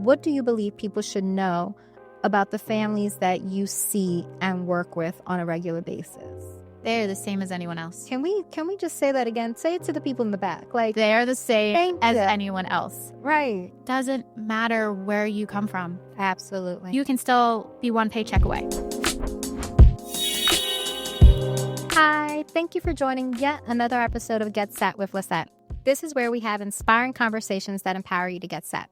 What do you believe people should know about the families that you see and work with on a regular basis? They're the same as anyone else. Can we just say that again? Say it to the people in the back. Like, they're the same as anyone else. Right. Doesn't matter where you come from. Absolutely. You can still be one paycheck away. Hi, thank you for joining yet another episode of Get Set with Lissette. This is where we have inspiring conversations that empower you to get set.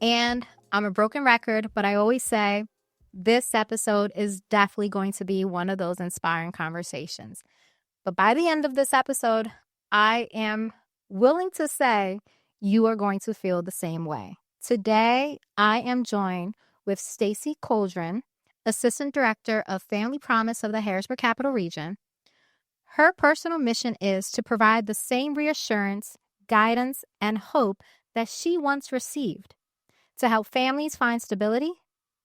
And I'm a broken record, but I always say this episode is definitely going to be one of those inspiring conversations. But by the end of this episode, I am willing to say you are going to feel the same way. Today, I am joined with Stacey Coldren, Assistant Director of Family Promise of the Harrisburg Capital Region. Her personal mission is to provide the same reassurance, guidance, and hope that she once received, to help families find stability,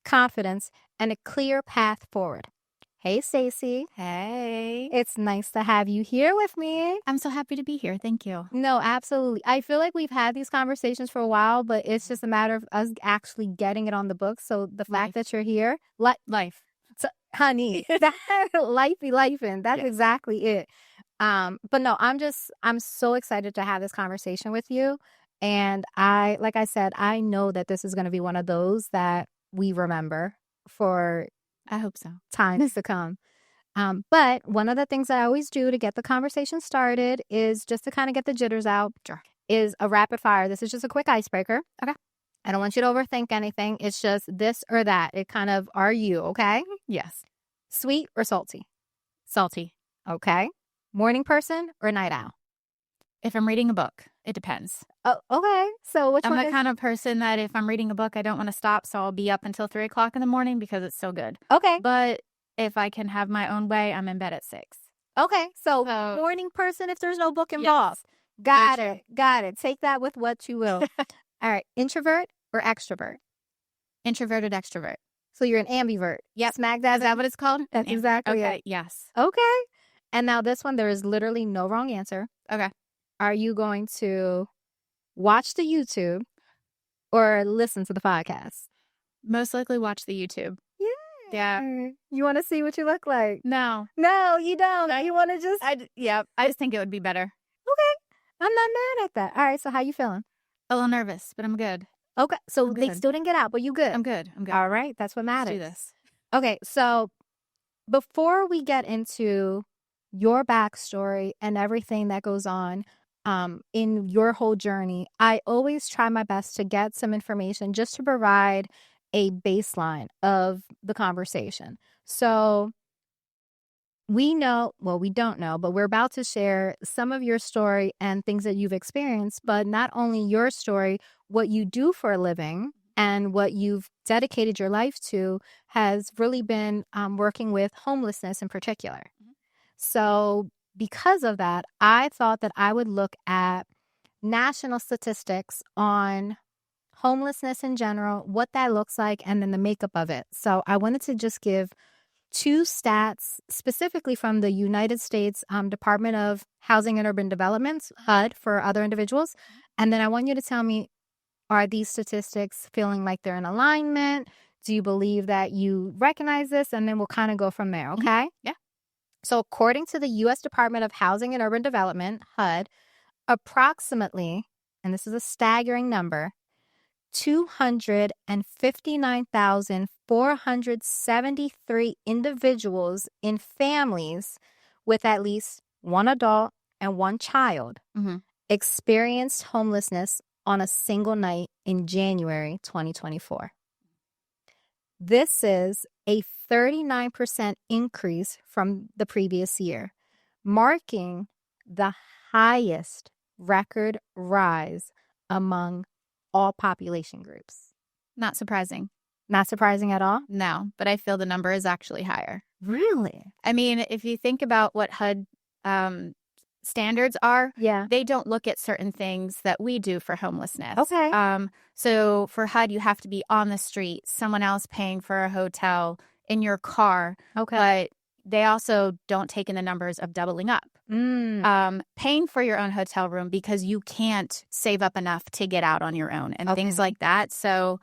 confidence, and a clear path forward. Hey, Stacey. Hey. It's nice to have you here with me. I'm so happy to be here. Thank you. No, absolutely. I feel like we've had these conversations for a while, but it's just a matter of us actually getting it on the books. So the fact that you're here, life. So, honey, that life be lifing. That's exactly it. But no, I'm so excited to have this conversation with you. And like I said, I know that this is going to be one of those that we remember for, I hope so, times to come. But one of the things that I always do to get the conversation started is just to kind of get the jitters out, is a rapid fire. This is just a quick icebreaker. Okay. I don't want you to overthink anything. It's just this or that. It kind of, are you, okay? Yes. Sweet or salty? Salty. Okay. Morning person or night owl? If I'm reading a book, it depends. Oh, okay. So I'm the kind of person that if I'm reading a book, I don't want to stop. So I'll be up until 3 o'clock in the morning because it's so good. Okay. But if I can have my own way, I'm in bed at 6. Okay. So morning person if there's no book involved. Yes. Got it. Take that with what you will. All right. Introvert or extrovert? Introverted extrovert. So you're an ambivert. Yep. Smack that. Is that what it's called? That's exactly it. Yes. Okay. And now this one, there is literally no wrong answer. Okay. Are you going to watch the YouTube or listen to the podcast? Most likely watch the YouTube. Yeah. You want to see what you look like? No, you don't. You want to just... I just think it would be better. Okay. I'm not mad at that. All right. So how you feeling? A little nervous, but I'm good. Okay. So they still didn't get out, but you good? I'm good. All right. That's what matters. Let's do this. Okay. So before we get into your backstory and everything that goes on in your whole journey, I always try my best to get some information just to provide a baseline of the conversation. So we don't know, but we're about to share some of your story and things that you've experienced, but not only your story, what you do for a living and what you've dedicated your life to has really been working with homelessness in particular. Mm-hmm. So because of that, I thought that I would look at national statistics on homelessness in general, what that looks like, and then the makeup of it. So I wanted to just give 2 stats specifically from the United States Department of Housing and Urban Development, HUD, for other individuals. And then I want you to tell me, are these statistics feeling like they're in alignment? Do you believe that you recognize this? And then we'll kind of go from there, okay? Mm-hmm. Yeah. So according to the U.S. Department of Housing and Urban Development, HUD, approximately, and this is a staggering number, 259,473 individuals in families with at least one adult and one child experienced homelessness on a single night in January 2024. This is a 39% increase from the previous year, marking the highest record rise among all population groups. Not surprising. Not surprising at all? No, but I feel the number is actually higher. Really? I mean, if you think about what HUD standards are, they don't look at certain things that we do for homelessness. Okay. So for HUD, you have to be on the street, someone else paying for a hotel, in your car. Okay. But they also don't take in the numbers of doubling up. Paying for your own hotel room because you can't save up enough to get out on your own and things like that. So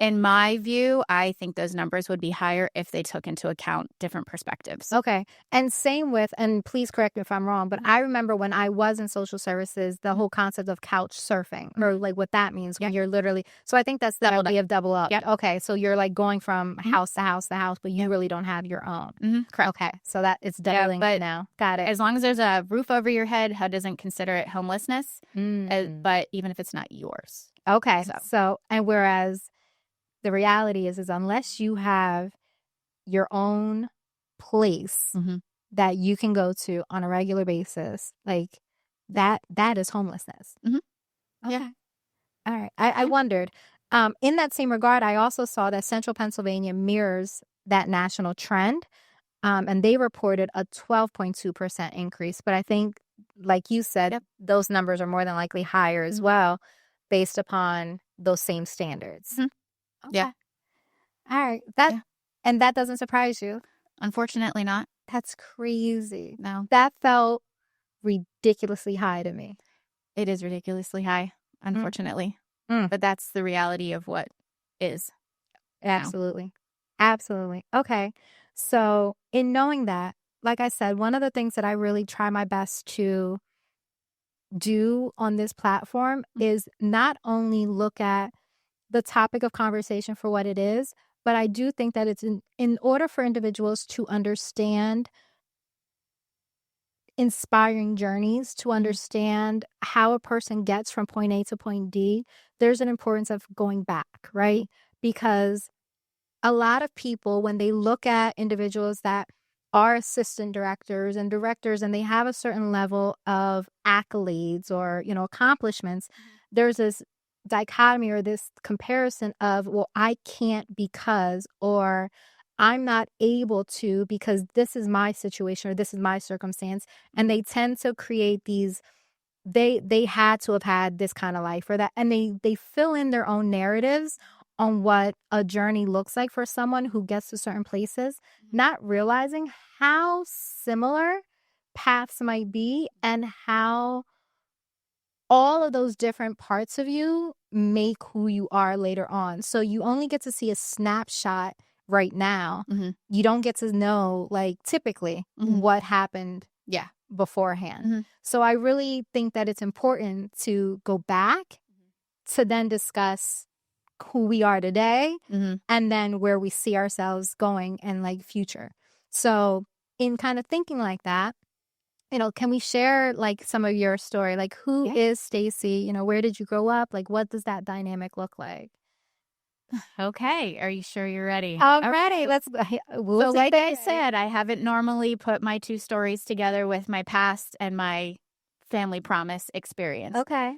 In my view, I think those numbers would be higher if they took into account different perspectives. Okay. And same with, and please correct me if I'm wrong, but I remember when I was in social services, the whole concept of couch surfing, or like what that means when you're literally, so I think that's the idea of double up. Yep. Okay. So you're like going from house to house to house, but you really don't have your own. Correct. Okay. So that it's doubling now. Got it. As long as there's a roof over your head, HUD doesn't consider it homelessness, but even if it's not yours. Okay. So, and whereas the reality is unless you have your own place that you can go to on a regular basis, like that is homelessness. Okay. Yeah. All right. I wondered. In that same regard, I also saw that Central Pennsylvania mirrors that national trend, and they reported a 12.2% increase. But I think, like you said, those numbers are more than likely higher as well, based upon those same standards. Okay. Yeah. All right. And that doesn't surprise you? Unfortunately not. That's crazy. No. That felt ridiculously high to me. It is ridiculously high, unfortunately. But that's the reality of what is. Absolutely. Absolutely. Okay. So in knowing that, like I said, one of the things that I really try my best to do on this platform is not only look at the topic of conversation for what it is, but I do think that it's in order for individuals to understand inspiring journeys, to understand how a person gets from point A to point D, there's an importance of going back, right? Because a lot of people, when they look at individuals that are assistant directors and directors and they have a certain level of accolades or, accomplishments, there's this dichotomy or this comparison of, well, I can't because, or I'm not able to because this is my situation or this is my circumstance. And they tend to create these, they had to have had this kind of life or that, and they fill in their own narratives on what a journey looks like for someone who gets to certain places, not realizing how similar paths might be and how all of those different parts of you make who you are later on. So you only get to see a snapshot right now. You don't get to know, like, typically what happened beforehand. So I really think that it's important to go back to then discuss who we are today and then where we see ourselves going and like future. So in kind of thinking like that, can we share like some of your story? Like, who is Stacey? Where did you grow up? Like, what does that dynamic look like? Okay. Are you sure you're ready? I'm ready. Like I said, I haven't normally put my two stories together with my past and my family promise experience. Okay.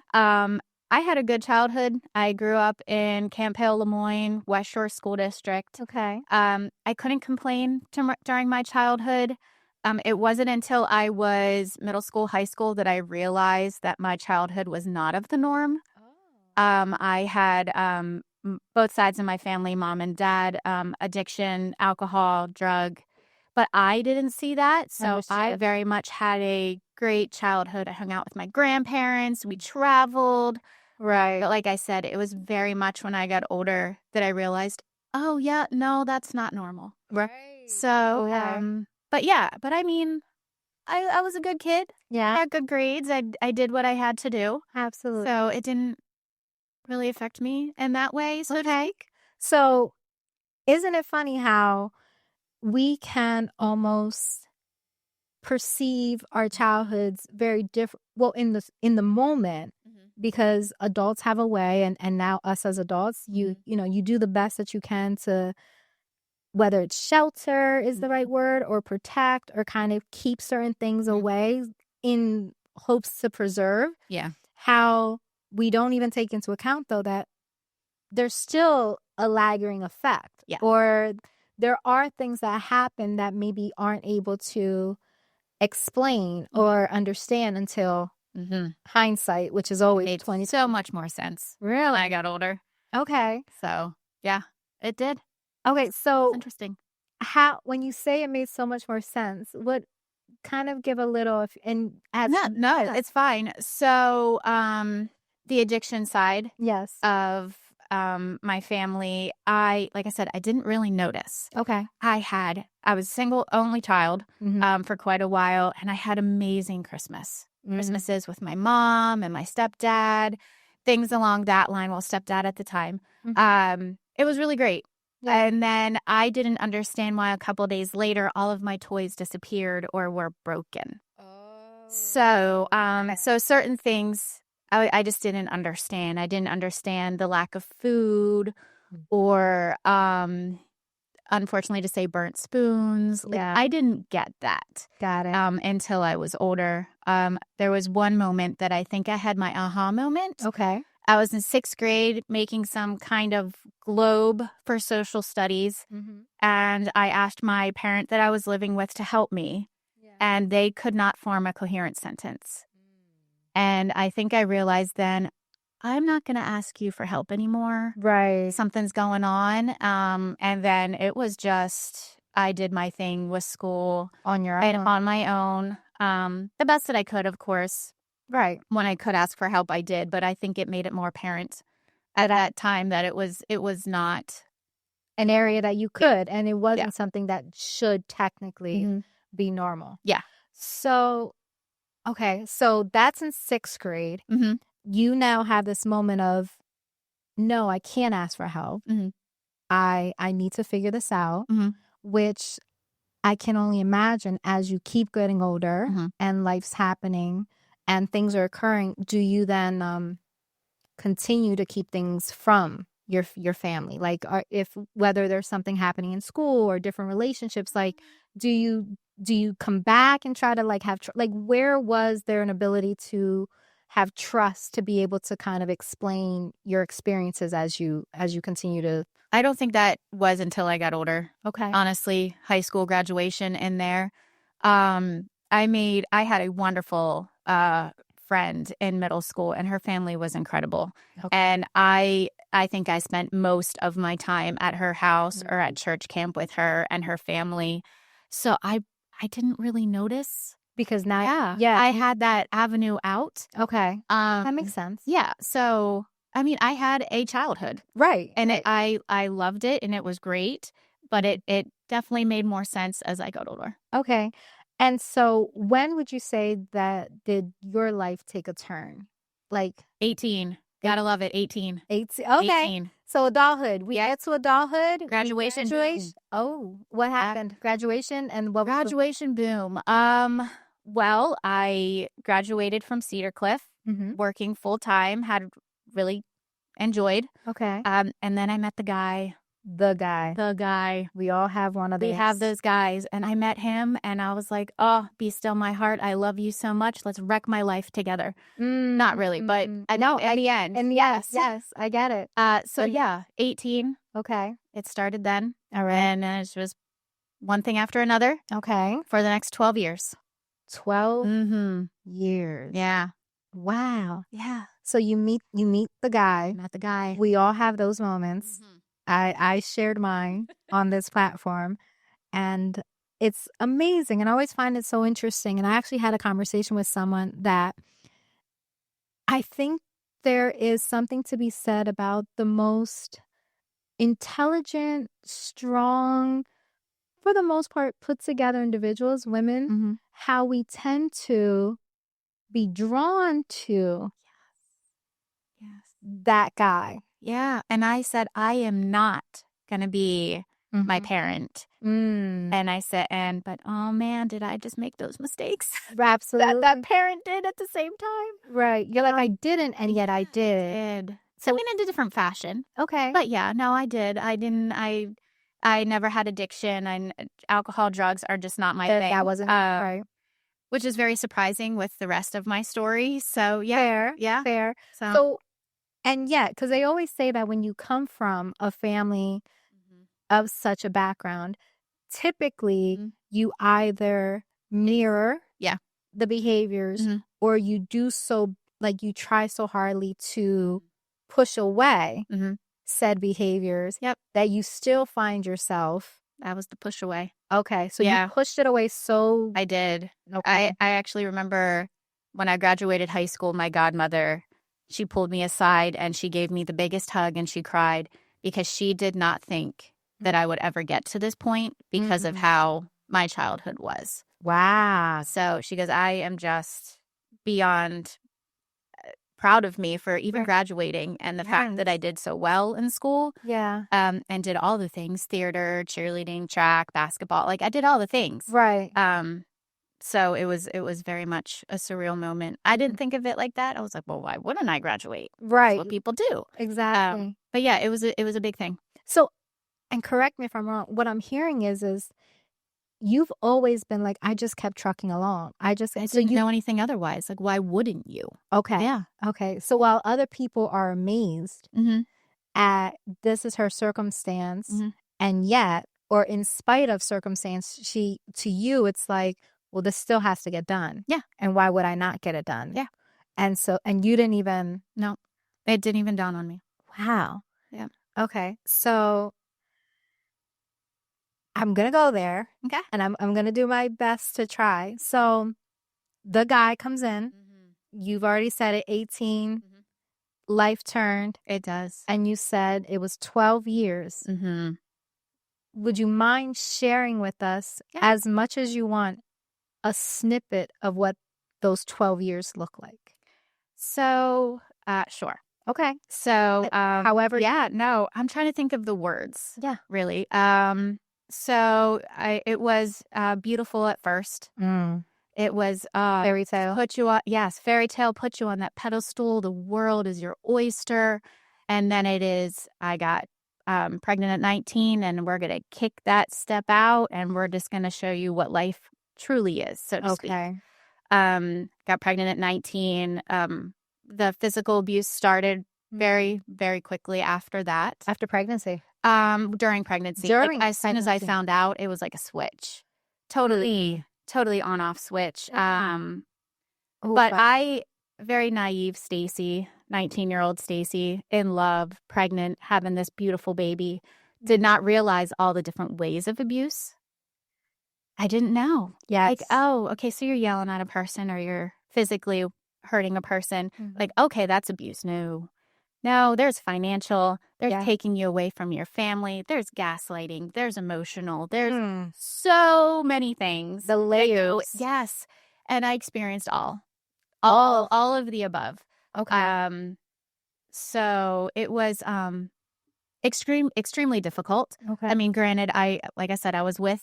I had a good childhood. I grew up in Camp Hale, Lemoyne, West Shore School District. Okay. I couldn't complain during my childhood. It wasn't until I was middle school, high school that I realized that my childhood was not of the norm. I had both sides of my family, mom and dad, addiction, alcohol, drug, but I didn't see that. So I very much had a great childhood. I hung out with my grandparents. We traveled. Right. But like I said, it was very much when I got older that I realized, oh, yeah, no, that's not normal. Right. So, but I mean, I was a good kid. Yeah. I had good grades. I did what I had to do. Absolutely. So it didn't really affect me in that way. So isn't it funny how we can almost perceive our childhoods very different, well, in the moment, because adults have a way, and now us as adults, you do the best that you can to, whether it's shelter is the right word, or protect, or kind of keep certain things away in hopes to preserve. Yeah. How we don't even take into account, though, that there's still a lingering effect. Yeah. Or there are things that happen that maybe aren't able to explain or understand until hindsight, which is always made 20. So much more sense. Really? When I got older. Okay. So, yeah, it did. Okay, so it's interesting. How, when you say it made so much more sense, what kind of give a little, No, it's fine. So, the addiction side yes of my family, like I said, I didn't really notice. Okay. I was single, only child for quite a while, and I had amazing Christmases with my mom and my stepdad, things along that line. Well, stepdad at the time. It was really great. Yeah. And then I didn't understand why a couple days later, all of my toys disappeared or were broken. So certain things I just didn't understand. I didn't understand the lack of food or, unfortunately to say, burnt spoons. Yeah. Like, I didn't get that. Got it. Until I was older. There was one moment that I think I had my aha moment. Okay. I was in 6th grade making some kind of globe for social studies, and I asked my parent that I was living with to help me, and they could not form a coherent sentence. And I think I realized then, I'm not going to ask you for help anymore. Right. Something's going on. And then it was just, I did my thing with school. On your and own. on my own. The best that I could, of course. Right. When I could ask for help, I did. But I think it made it more apparent at that time that it was not an area that you could, and it wasn't something that should technically be normal. Yeah. So, okay. So that's in 6th grade. You now have this moment of, no, I can't ask for help. I need to figure this out, which I can only imagine as you keep getting older and life's happening and things are occurring. Do you then continue to keep things from your family? Like, whether there's something happening in school or different relationships, like, do you come back and try to like have like, where was there an ability to have trust to be able to kind of explain your experiences as you continue to? I don't think that was until I got older. Okay. Honestly, high school graduation in there. I had a wonderful friend in middle school, and her family was incredible. Okay. And I think I spent most of my time at her house or at church camp with her and her family. So I didn't really notice. Because now, I had that avenue out. Okay. That makes sense. Yeah. So, I mean, I had a childhood. Right. And I loved it, and it was great. But it definitely made more sense as I got older. Okay. And so when would you say that did your life take a turn? Like 18. Gotta love it. 18. 18. Okay. 18. So adulthood. We get to adulthood. Graduation. Oh, what happened? Graduation and what? Graduation boom. Well, I graduated from Cedar Cliff, working full time, had really enjoyed. Okay. And then I met the guy. The guy. We all have one of these. We have those guys. And I met him, and I was like, oh, be still my heart. I love you so much. Let's wreck my life together. Not really, but no, at the end. And yes, I get it. So yeah, 18. Okay. It started then. All right. And it was one thing after another. Okay. For the next 12 years. 12 years. Yeah. Wow. Yeah. So you meet the guy. Met the guy. We all have those moments. I shared mine on this platform, and it's amazing. And I always find it so interesting. And I actually had a conversation with someone that I think there is something to be said about the most intelligent, strong, for the most part, put together individuals, women, how we tend to be drawn to that guy. Yeah. And I said, I am not going to be my parent. And I said, but oh man, did I just make those mistakes? Absolutely. that parent did at the same time. Right. You're like, I didn't, and yet I did. So I mean, in a different fashion. Okay. But yeah, no, I did. I never had addiction, and alcohol, drugs are just not my thing. That wasn't right. Which is very surprising with the rest of my story. So yeah. Fair. So and yet, because they always say that when you come from a family of such a background, typically you either mirror the behaviors or you do so, like you try so hardly to push away said behaviors that you still find yourself. That was the push away. Okay. So you pushed it away. So I did. Okay. I actually remember when I graduated high school, my godmother she pulled me aside and she gave me the biggest hug and she cried because she did not think that I would ever get to this point because of how my childhood was. Wow. So she goes, I am just beyond proud of me for even graduating and the fact that I did so well in school. Yeah. And did all the things, theater, cheerleading, track, basketball. Like I did all the things. Right. So it was very much a surreal moment. I didn't think of it like that. I was like, well, why wouldn't I graduate? Right. That's what people do. Exactly. But yeah, it was a big thing. So, and correct me if I'm wrong, what I'm hearing is you've always been like, I just kept trucking along. I didn't know anything otherwise. Like, why wouldn't you? Okay. Yeah. Okay. So while other people are amazed at this is her circumstance, and yet, or in spite of circumstance, to you, it's like, well, this still has to get done. Yeah. And why would I not get it done? Yeah. And so, and you didn't even. No, it didn't even dawn on me. Wow. Yeah. Okay. So I'm going to go there. Okay. And I'm going to do my best to try. So the guy comes in. You've already said it, 18, life turned. It does. And you said it was 12 years. Would you mind sharing with us, as much as you want, a snippet of what those 12 years look like? So, sure. Okay. So, however. Yeah, no, I'm trying to think of the words. Yeah. Really. So it was beautiful at first. It was Fairy tale. Fairy tale, put you on that pedestal. The world is your oyster. And then I got pregnant at 19 and we're going to kick that step out and we're just going to show you what life truly is, so to speak. Got pregnant at 19. The physical abuse started very, very quickly after that. After pregnancy? During pregnancy. As soon as I found out, it was like a switch. Totally on-off switch. But I, very naive Stacey, 19-year-old Stacey, in love, pregnant, having this beautiful baby, did not realize all the different ways of abuse. I didn't know. Yes. Like, oh, okay, so you're yelling at a person or you're physically hurting a person. Like, okay, that's abuse. No, there's financial. There's taking you away from your family. There's gaslighting. There's emotional. There's so many things. The layers. Yes. And I experienced all of the above. Okay. So it was extremely difficult. Okay. I mean, granted, like I said, I was with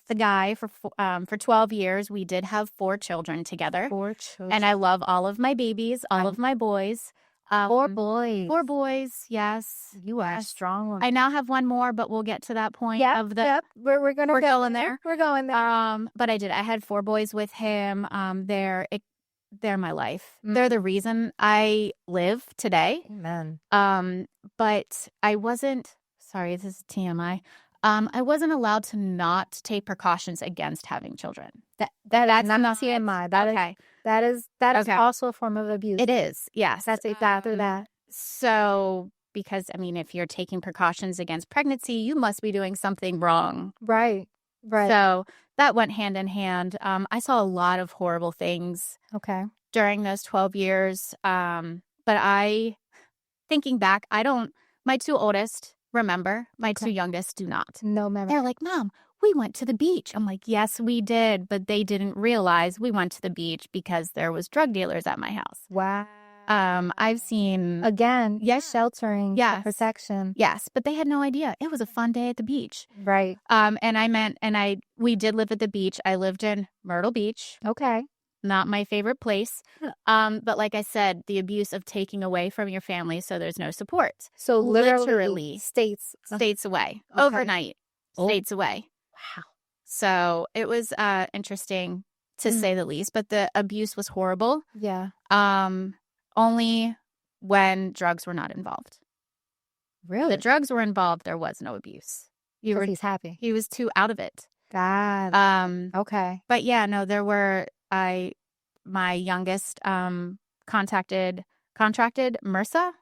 the guy for 12 years. We did have 4 children together. 4 children. And I love all of my babies, all of my boys. 4 boys. 4 boys, yes. You are a strong woman. I now have one more, but we'll get to that point of the... Yep. We're going there. We're going there. But I had 4 boys with him. They're my life. They're the reason I live today. Amen. But I wasn't... Sorry, this is TMI. I wasn't allowed to not take precautions against having children. That's not TMI. That is also a form of abuse. It is, yes. That's after that. So, because, I mean, if you're taking precautions against pregnancy, you must be doing something wrong. Right. So that went hand in hand. I saw a lot of horrible things during those 12 years. But thinking back, my 2 oldest remember, my 2 youngest do not. No memory. They're like, Mom, we went to the beach. I'm like, yes, we did. But they didn't realize we went to the beach because there was drug dealers at my house. Wow. I've seen... Again, sheltering, protection. Yes, but they had no idea. It was a fun day at the beach. Right. We did live at the beach. I lived in Myrtle Beach. Okay. Not my favorite place. But like I said, the abuse of taking away from your family so there's no support. So literally states away. Overnight. States away. Wow. So it was interesting to say the least, but the abuse was horrible. Yeah. Only when drugs were not involved. Really? The drugs were involved, there was no abuse. He's happy. He was too out of it. God. Okay. But yeah, no, there were my youngest contracted MRSA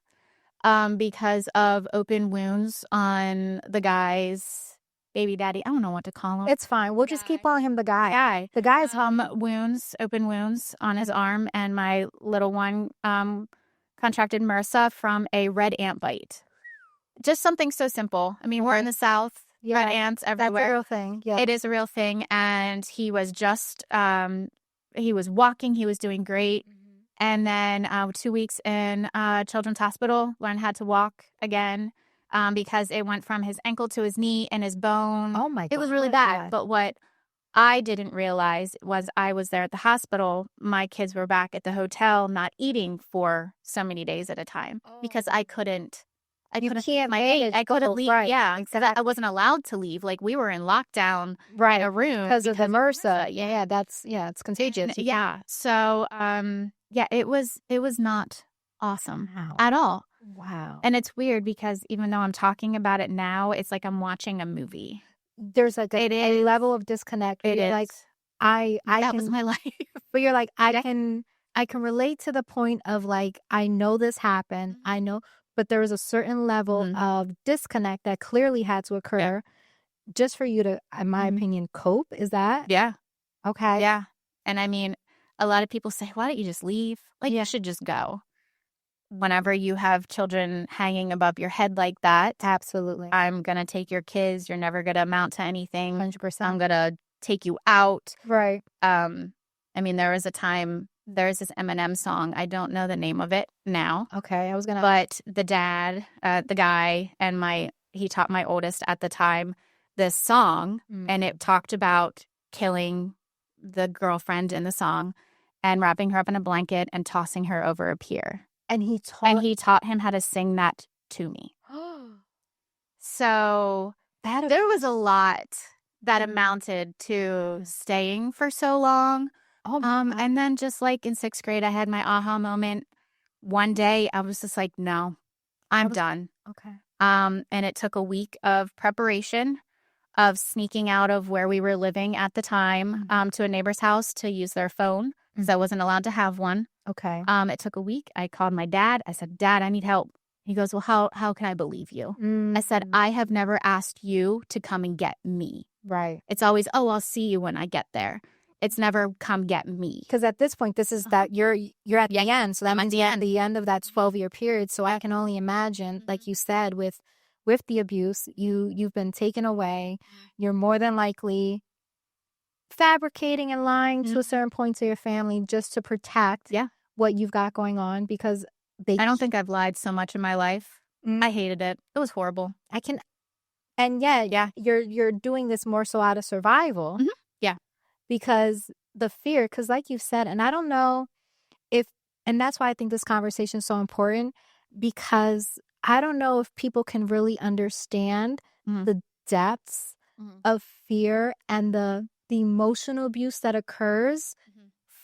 because of open wounds on the guy's baby daddy. I don't know what to call him. It's fine. We'll just keep calling him the guy. The guy's open wounds on his arm, and my little one contracted MRSA from a red ant bite. Just something so simple. I mean, we're in the South. Yeah, red ants everywhere. That's a real thing. Yeah. It is a real thing. And he was just, he was walking. He was doing great. And then 2 weeks in Children's Hospital, learned how to walk again because it went from his ankle to his knee and his bone. Oh, my God. It was really bad. But what I didn't realize was I was there at the hospital. My kids were back at the hotel not eating for so many days at a time because I couldn't. I couldn't leave. Right. Yeah, exactly. I wasn't allowed to leave. Like we were in lockdown in a room because of the MRSA. Yeah, it's contagious. Yeah. So, it was not awesome at all. Wow. And it's weird because even though I'm talking about it now, it's like I'm watching a movie. There's like a level of disconnect. It is. Like that was my life. But you're like, I can relate to the point of like, I know this happened. I know, but there was a certain level of disconnect that clearly had to occur just for you to, in my opinion, cope. Is that? Yeah. Okay. Yeah. And I mean, a lot of people say, why don't you just leave? Like, you should just go. Whenever you have children hanging above your head like that, absolutely. I'm going to take your kids. You're never going to amount to anything. 100%. I'm going to take you out. Right. I mean, there was a time, there's this Eminem song. I don't know the name of it now. Okay. But the dad, the guy, and he taught my oldest at the time this song, and it talked about killing the girlfriend in the song and wrapping her up in a blanket and tossing her over a pier. And he taught him how to sing that to me. So there was a lot that amounted to staying for so long. And then just like in 6th grade, I had my aha moment. One day I was just like, no, I'm done. Okay. And it took a week of preparation, of sneaking out of where we were living at the time to a neighbor's house to use their phone because I wasn't allowed to have one. Okay. It took a week. I called my dad. I said, Dad, I need help. He goes, well, how can I believe you? I said, I have never asked you to come and get me. Right. It's always, I'll see you when I get there. It's never come get me. Because at this point, this is that you're at the end. So that means the end of that 12-year period. So I can only imagine, like you said, with the abuse, you've been taken away. You're more than likely fabricating and lying to a certain point to your family just to protect what you've got going on because I don't think I've lied so much in my life. I hated it. It was horrible. You're doing this more so out of survival. Yeah. Because the fear, because like you said, and I don't know and that's why I think this conversation is so important because I don't know if people can really understand the depths of fear and the emotional abuse that occurs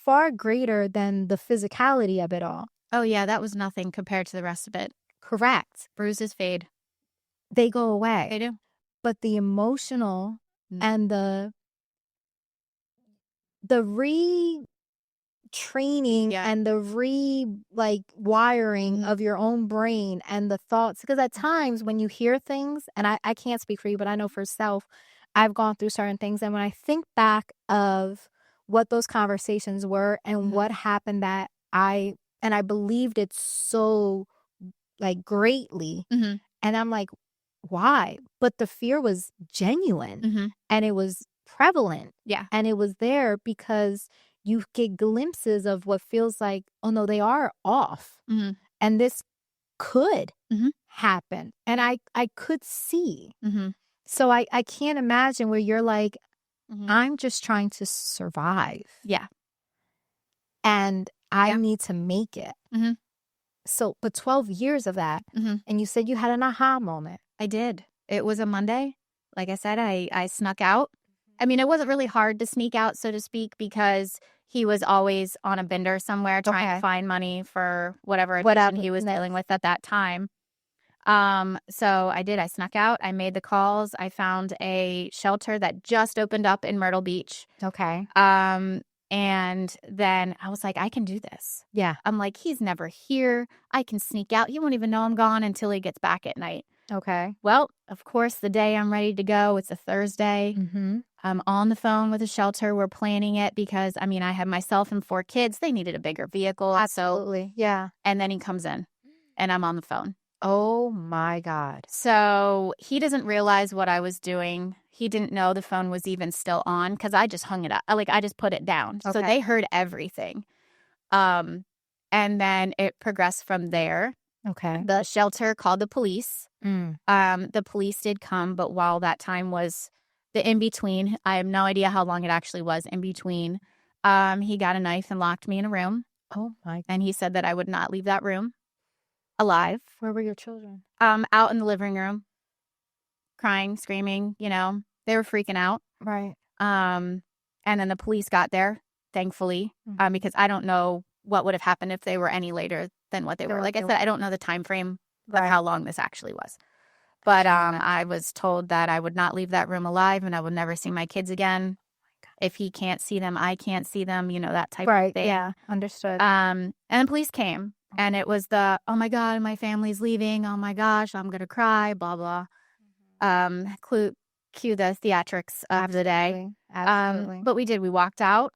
far greater than the physicality of it all. Oh, yeah, that was nothing compared to the rest of it. Correct. Bruises fade. They go away. They do. But the emotional and the retraining and the wiring of your own brain and the thoughts. Because at times when you hear things, and I can't speak for you, but I know for self, I've gone through certain things. And when I think back of what those conversations were and what happened that I believed it so like greatly. And I'm like, why? But the fear was genuine and it was prevalent. Yeah. And it was there because you get glimpses of what feels like, oh no, they are off. And this could happen. And I could see. So I can't imagine where you're like, I'm just trying to survive. Yeah. And I need to make it. So, but 12 years of that. And you said you had an aha moment. I did. It was a Monday. Like I said, I snuck out. I mean, it wasn't really hard to sneak out, so to speak, because he was always on a bender somewhere trying to find money for whatever addiction he was dealing with at that time. So I did. I snuck out. I made the calls. I found a shelter that just opened up in Myrtle Beach. Okay. And then I was like, I can do this. Yeah. I'm like, he's never here. I can sneak out. He won't even know I'm gone until he gets back at night. Okay. Well, of course, the day I'm ready to go, it's a Thursday. on the phone with the shelter. We're planning it because, I mean, I had myself and 4 kids. They needed a bigger vehicle. Absolutely. Yeah. And then he comes in and I'm on the phone. Oh my God. So he doesn't realize what I was doing. He didn't know the phone was even still on because I just hung it up. Like, I just put it down. So Okay. they heard everything. And then it progressed from there. Okay. The shelter called the police. Mm. The police did come, but while that time was the in-between, I have no idea how long it actually was in between, he got a knife and locked me in a room. Oh my. And he said that I would not leave that room alive. Where were your children? Out in the living room, crying, screaming, you know, they were freaking out. Right. And then the police got there, thankfully, Mhm. because I don't know what would have happened if they were any later than what they were. Like I said, I don't know the time frame of Right. how long this actually was. But Yeah. I was told that I would not leave that room alive and I would never see my kids again. If he can't see them, I can't see them, you know, that type of Right. thing. Yeah. Understood. And the police came and it was the, oh my God, my family's leaving. Oh my gosh, I'm going to cry, blah, blah. Cue the theatrics of the day. Absolutely. But we did. We walked out.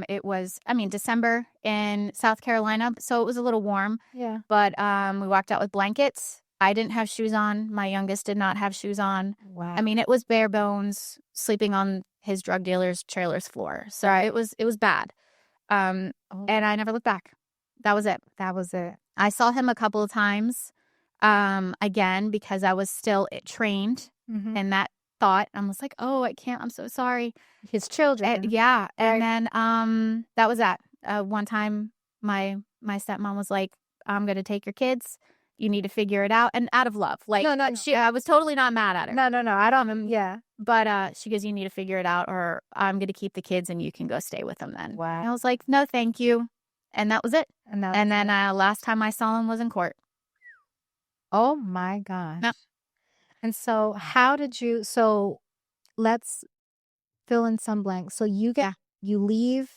It was, I mean, December in South Carolina, so it was a little warm. Yeah. But we walked out with blankets. I didn't have shoes on. My youngest did not have shoes on. Wow. I mean, it was bare bones, sleeping on his drug dealer's trailer's floor. So Right. it was bad. And I never looked back. That was it. That was it. I saw him a couple of times, again, because I was still trained Mhm. in that thought. I was like, oh, I can't. I'm so sorry. His children. Yeah. Right. And then that was that. One time my stepmom was like, I'm going to take your kids. You need to figure it out. And out of love. Like, No. I was totally not mad at her. No. I don't. Yeah. But she goes, you need to figure it out or I'm going to keep the kids and you can go stay with them then. Wow. And I was like, no, thank you. And that was it. And then last time I saw him was in court. Oh my gosh. No. And so how did you, so let's fill in some blanks. So you leave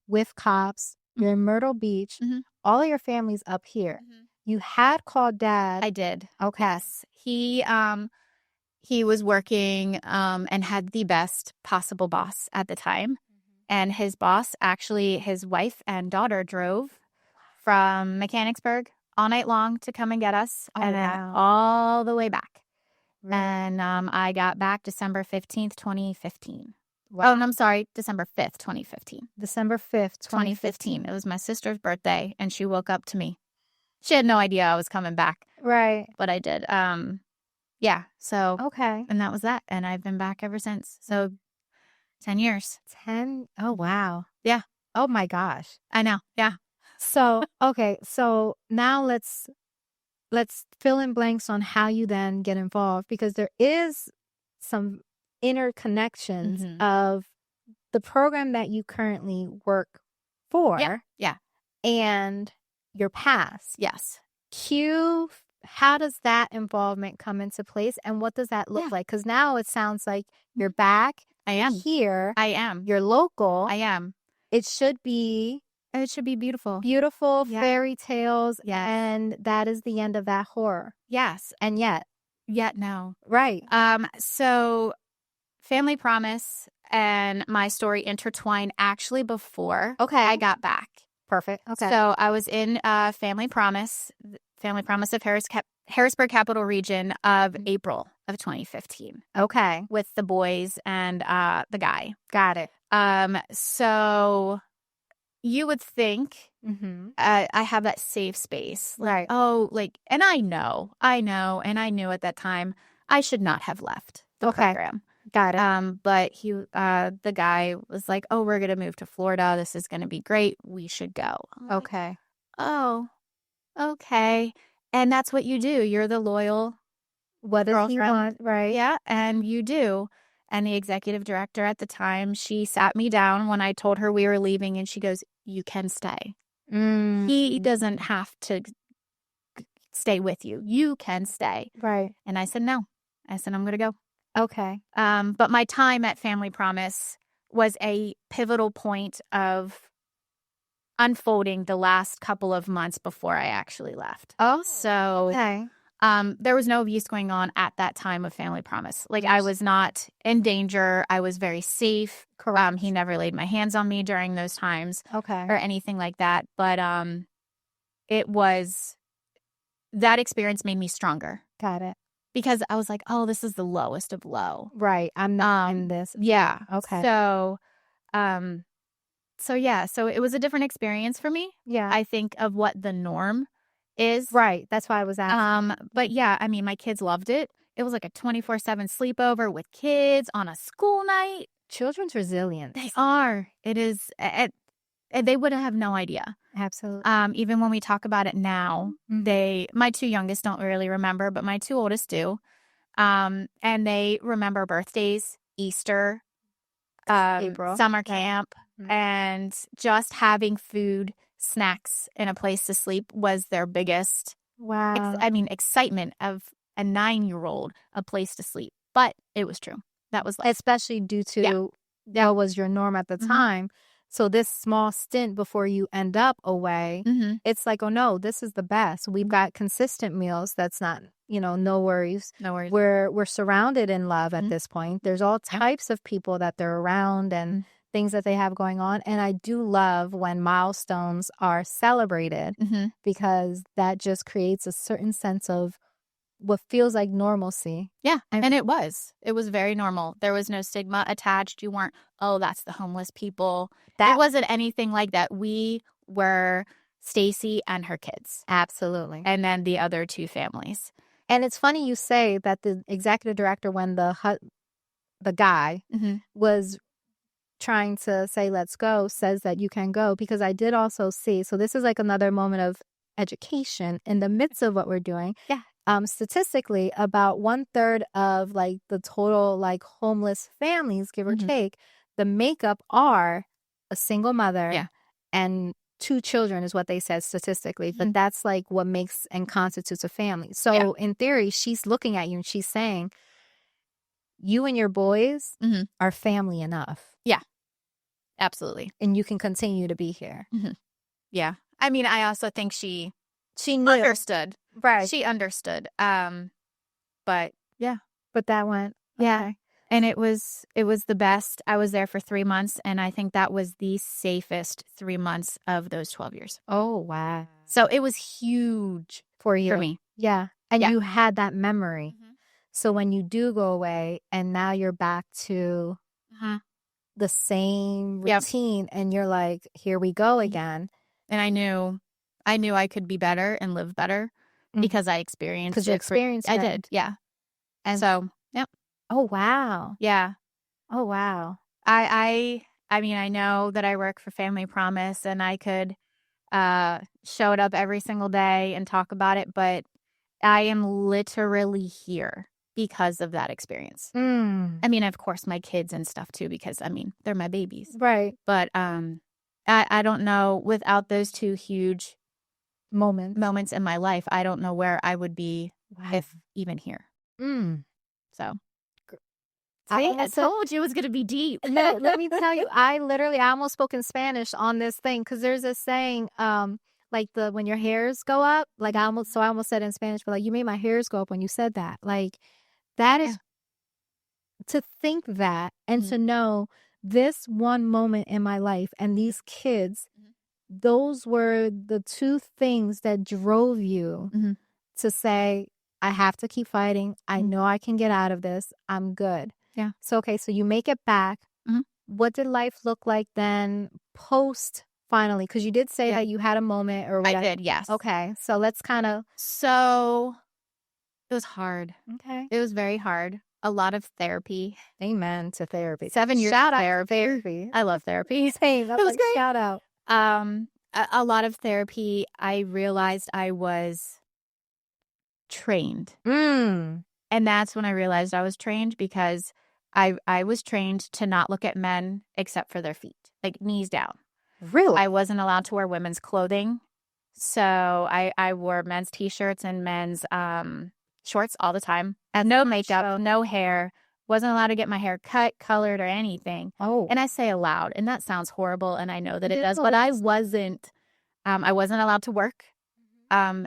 with cops, you're in Myrtle Beach, all of your family's up here. You had called Dad. I did. Okay. Yes. He was working and had the best possible boss at the time. And his boss, actually, his wife and daughter drove from Mechanicsburg all night long to come and get us. And then all the way back. Right. And I got back December 15th, 2015. Wow. Oh, and I'm sorry, December 5th, 2015. December 5th, 2015. It was my sister's birthday, and she woke up to me. She had no idea I was coming back. Right. But I did. Yeah. So. Okay. And that was that. And I've been back ever since. So 10 years. 10? Oh, wow. Yeah. Oh, my gosh. I know. Yeah. So, okay. So now let's fill in blanks on how you then get involved because there is some interconnections of the program that you currently work for. Yeah. And your past. Yes. How does that involvement come into place and what does that look like? Because now it sounds like you're back. I am. Here. I am. You're local. I am. It should be beautiful. Beautiful fairy tales. Yes. And that is the end of that horror. Yes. And yet no. Right. So Family Promise and my story intertwined actually before I got back. Perfect. Okay. So I was in Family Promise of Harrisburg Capital Region of April of 2015. Okay. With the boys and the guy. Got it. So you would think I have that safe space. Right. Oh, like, and I know, and I knew at that time I should not have left the program. Got it. But the guy was like, oh, we're going to move to Florida. This is going to be great. We should go. Okay. Like, oh, okay. And that's what you do. You're the loyal what does he want? Right. Yeah. And you do. And the executive director at the time, she sat me down when I told her we were leaving and she goes, you can stay. He doesn't have to stay with you. You can stay. Right. And I said, no. I said, I'm going to go. Okay. But my time at Family Promise was a pivotal point of unfolding the last couple of months before I actually left. Oh, so okay. There was no abuse going on at that time of Family Promise. Like, I was not in danger. I was very safe. Correct. He never laid my hands on me during those times Okay. or anything like that. But it was, that experience made me stronger. Got it. Because I was like, oh, this is the lowest of low. Right. I'm not in this. Yeah. Okay. So, so it was a different experience for me. Yeah. I think of what the norm is. Right. That's why I was asking. But yeah, I mean, my kids loved it. It was like a 24/7 sleepover with kids on a school night. Children's resilience. They are. It is. They would have no idea. Absolutely. Even when we talk about it now, my two youngest don't really remember, but my two oldest do. And they remember birthdays, Easter, April. summer camp, and just having food, snacks, and a place to sleep was their biggest, excitement of a 9-year-old, a place to sleep. But it was true. That was life. Especially due to that was your norm at the time. So this small stint before you end up away, it's like, oh no, this is the best. We've got consistent meals. That's not, no worries. No worries. We're surrounded in love at this point. There's all types of people that they're around and things that they have going on. And I do love when milestones are celebrated because that just creates a certain sense of what feels like normalcy. Yeah. And it was very normal. There was no stigma attached. You weren't, oh, that's the homeless people. It wasn't anything like that. We were Stacey and her kids. Absolutely. And then the other two families. And it's funny you say that the executive director, when the guy was trying to say, let's go, says that you can go, because I did also see, so this is like another moment of education in the midst of what we're doing. Yeah. Statistically, about 1/3 of like the total like homeless families, give or take, the makeup are a single mother and 2 children is what they said statistically. But that's like what makes and constitutes a family. So in theory, she's looking at you and she's saying, you and your boys are family enough. Yeah, absolutely. And you can continue to be here. Yeah. I mean, I also think she knew. Understood. Right. She understood. But yeah. But that went. Yeah. Okay. And it was the best. I was there for 3 months, and I think that was the safest 3 months of those 12 years. Oh, wow. So it was huge for you. For me. Yeah. And you had that memory. So when you do go away and now you're back to the same routine and you're like, here we go again. And I knew I could be better and live better because I experienced it. Because you experienced it. I did. Yeah. And so, yep. Oh, wow. Yeah. Oh, wow. I mean, I know that I work for Family Promise and I could show it up every single day and talk about it, but I am literally here because of that experience. I mean, of course, my kids and stuff too, because I mean, they're my babies. Right. But I don't know, without those two huge moments in my life, I don't know where I would be if even here. So I told you it was going to be deep. Let me tell you, I almost spoke in Spanish on this thing because there's a saying, like when your hairs go up, like I almost said in Spanish, but like you made my hairs go up when you said that. Like that is to think that and to know this one moment in my life and these kids, those were the two things that drove you to say, I have to keep fighting. I know I can get out of this. I'm good. Yeah. So, okay. So you make it back. What did life look like then post finally? Because you did say that you had a moment or whatever. I did. Yes. Okay. So let's kind of. So it was hard. Okay. It was very hard. A lot of therapy. Amen to therapy. 7 years Shout of out therapy. I love therapy. Same. It was great. Shout out. A lot of therapy. I realized I was trained. And that's when I realized I was trained because I was trained to not look at men except for their feet, like knees down. Really? I wasn't allowed to wear women's clothing. So I wore men's t-shirts and men's shorts all the time. No makeup, no hair. Wasn't allowed to get my hair cut, colored, or anything. Oh. And I say allowed, and that sounds horrible, and I know that it does, but I wasn't allowed to work.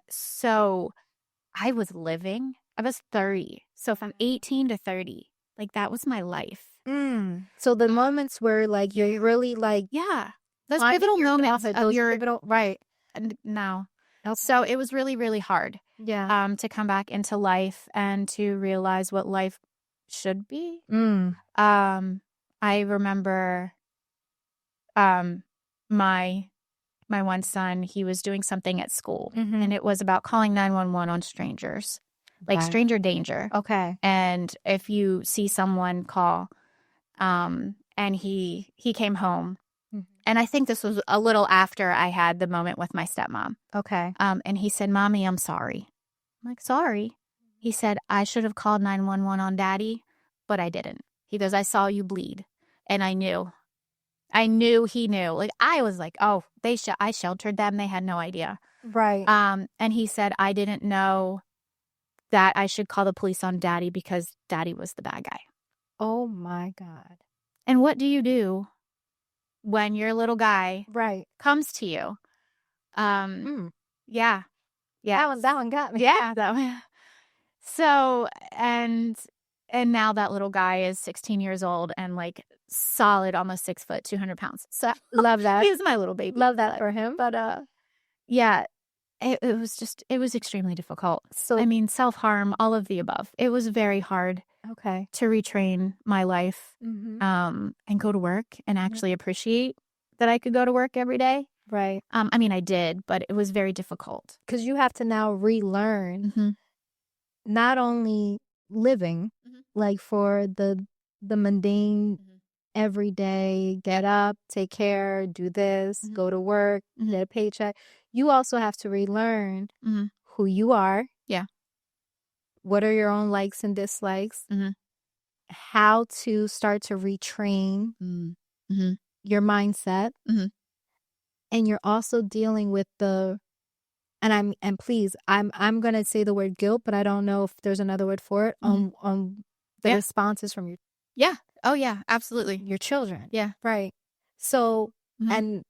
So I was living. I was 30. So from 18 to 30, like that was my life. So the moments where like you're really like those pivotal moments of your pivotal, right? No. Okay. So it was really, really hard. Yeah. To come back into life and to realize what life should be. I remember my one son, he was doing something at school, and it was about calling 911 on strangers, like stranger danger. Okay. And if you see someone, call. And he came home, and I think this was a little after I had the moment with my stepmom. Okay. And he said, "Mommy, I'm sorry." I'm like, "Sorry?" He said, "I should have called 911 on Daddy, but I didn't." He goes, "I saw you bleed, and I knew." I knew he knew. Like, I was like, "Oh, I sheltered them. They had no idea." Right. And he said, "I didn't know that I should call the police on Daddy because Daddy was the bad guy." Oh my God. And what do you do when your little guy comes to you? Yeah. That one got me. Yeah, that one. So, and now that little guy is 16 years old and like solid, almost 6 foot, 200 pounds. So Love that. he's my little baby. Love that for him. But yeah, it was extremely difficult. So I mean, self-harm, all of the above. It was very hard to retrain my life and go to work and actually appreciate that I could go to work every day. Right. I mean, I did, but it was very difficult. Because you have to now relearn not only living, like for the mundane, everyday, get up, take care, do this, go to work, get a paycheck. You also have to relearn who you are. Yeah. What are your own likes and dislikes? How to start to retrain your mindset. And you're also dealing with and please, I'm gonna say the word guilt, but I don't know if there's another word for it. On the responses from your oh yeah, absolutely, your children. Yeah, right. So and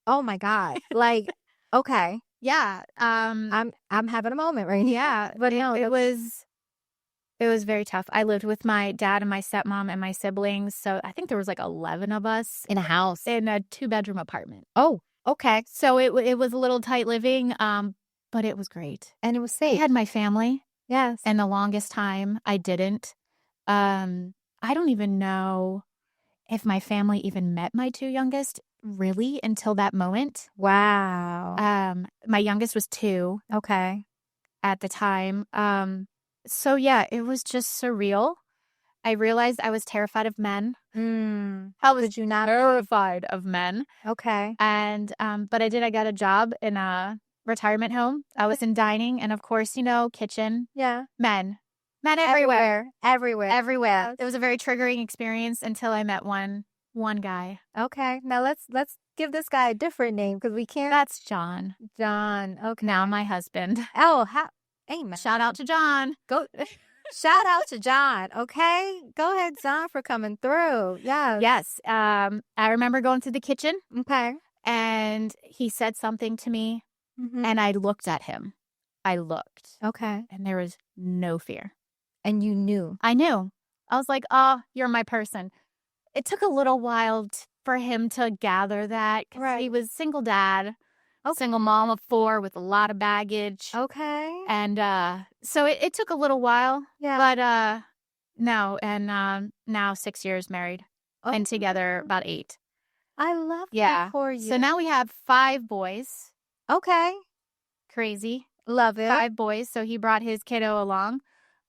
oh my God, like okay, yeah. I'm having a moment right now. Yeah, but it was very tough. I lived with my dad and my stepmom and my siblings, so I think there was like 11 of us in a house, in a 2-bedroom apartment. Oh, okay. So it was a little tight living, but it was great. And it was I safe. had my family. Yes. And the longest time I didn't. I don't even know if my family even met my 2 youngest really until that moment. Wow. My youngest was 2. Okay. At the time. So yeah, it was just surreal. I realized I was terrified of men. How did you not? Terrified of men. Okay. And but I got a job in a retirement home. I was in dining, and of course, kitchen. Yeah. Men everywhere. It was a very triggering experience until I met one guy. Okay. Now let's give this guy a different name because we can't. That's John. John. Okay. Now my husband. Oh, amen. Shout out to John. Shout out to John. Okay. Go ahead, John, for coming through. Yes. I remember going to the kitchen. Okay. And he said something to me, and I looked at him. I looked. Okay. And there was no fear. And you knew. I knew. I was like, "Oh, you're my person." It took a little while for him to gather that. Right. He was single dad. Single mom of 4 with a lot of baggage. Okay. And so it took a little while. Yeah. But no. And now 6 years married. And together about 8. I love that for you. So now we have 5 boys. Okay. Crazy. Love it. 5 boys. So he brought his kiddo along.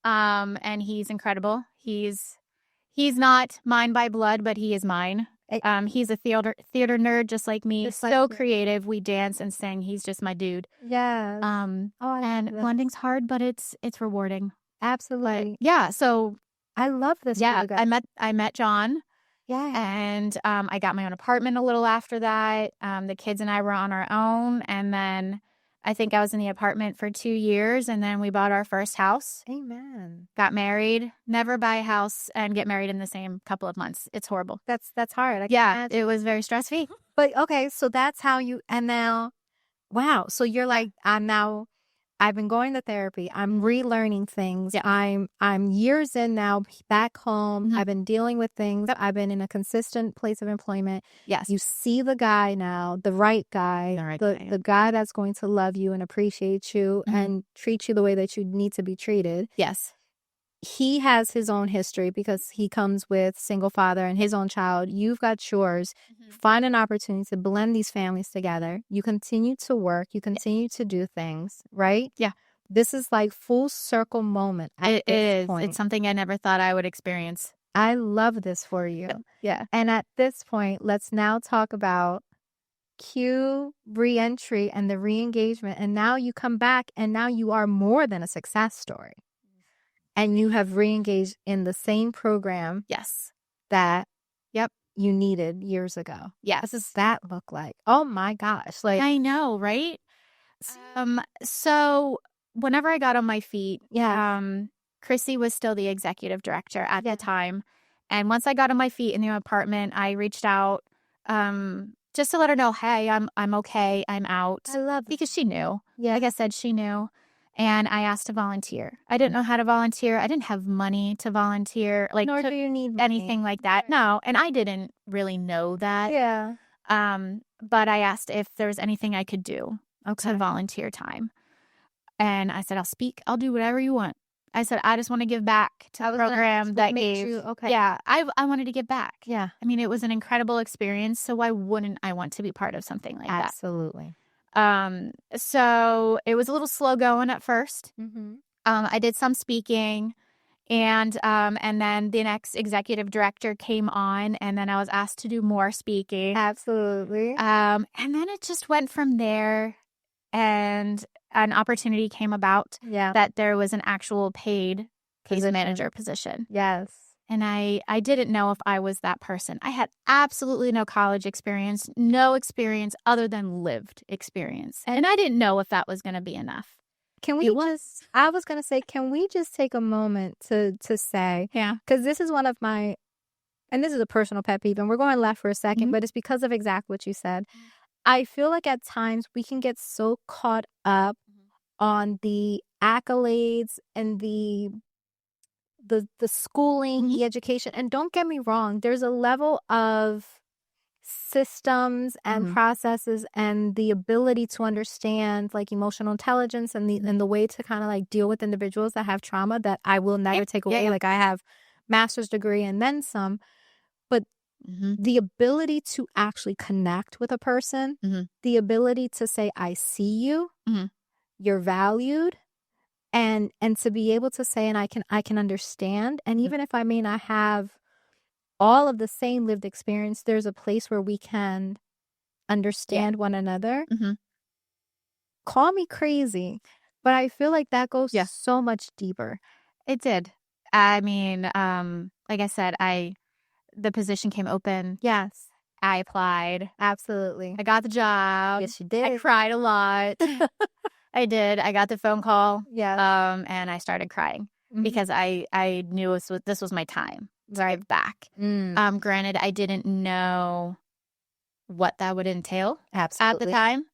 And he's incredible. He's not mine by blood, but he is mine. He's a theater nerd, just like me. So creative. We dance and sing. He's just my dude. Yes. And blending's hard, but it's rewarding. Absolutely. But, yeah. So I love this. Yeah. I met John. Yeah. And I got my own apartment a little after that. The kids and I were on our own, and then I think I was in the apartment for 2 years, and then we bought our first house. Amen. Got married. Never buy a house and get married in the same couple of months. It's horrible. That's hard. It was very stressful. But okay, so that's how you. And now, wow. So you're like, I I've been going to therapy. I'm relearning things. I'm years in now back home. I've been dealing with things. I've been in a consistent place of employment. Yes. You see the guy now, the right guy, the guy that's going to love you and appreciate you and treat you the way that you need to be treated. Yes. He has his own history because he comes with single father and his own child. You've got yours. Find an opportunity to blend these families together. You continue to work. You continue to do things, right? Yeah. This is like full circle moment at this point. It's something I never thought I would experience. I love this for you. Yeah. And at this point, let's now talk about Q re-entry and the re-engagement. And now you come back and now you are more than a success story. And you have re-engaged in the same program. Yes. That you needed years ago. Yes. What does that look like? Oh my gosh. Like, I know, right? So whenever I got on my feet, Chrissy was still the executive director at the time. And once I got on my feet in the apartment, I reached out just to let her know, hey, I'm okay. I'm out. I love because she knew. Yeah. Like I said, she knew. And I asked to volunteer. I didn't know how to volunteer. I didn't have money to volunteer. Like, nor do you need anything like that. No. And I didn't really know that. Yeah. But I asked if there was anything I could do to volunteer time. And I said, I'll do whatever you want. I said, I just want to give back to the program that gave. Yeah. I wanted to give back. Yeah. I mean, it was an incredible experience. So why wouldn't I want to be part of something like that? Absolutely. So it was a little slow going at first. I did some speaking and then the next executive director came on and then I was asked to do more speaking. Absolutely. And then it just went from there and an opportunity came about that there was an actual paid case manager position. Yes. And I didn't know if I was that person. I had absolutely no college experience, no experience other than lived experience. And I didn't know if that was going to be enough. I was going to say, can we just take a moment to say, because this is one of my, and this is a personal pet peeve, and we're going left for a second, but it's because of exactly what you said. I feel like at times we can get so caught up on the accolades and the schooling, the education. And don't get me wrong, there's a level of systems and processes and the ability to understand like emotional intelligence and the way to kind of like deal with individuals that have trauma that I will never take away. Like I have master's degree and then some, but the ability to actually connect with a person, the ability to say, I see you, you're valued. And to be able to say, and I can understand, and even if I may not have all of the same lived experience, there's a place where we can understand one another. Call me crazy, but I feel like that goes so much deeper. It did. I mean, like I said, the position came open. Yes. I applied. Absolutely. I got the job. Yes, you did. I cried a lot. I did. I got the phone call. Yeah. And I started crying because I knew this was my time to give back. Granted, I didn't know what that would entail at the time,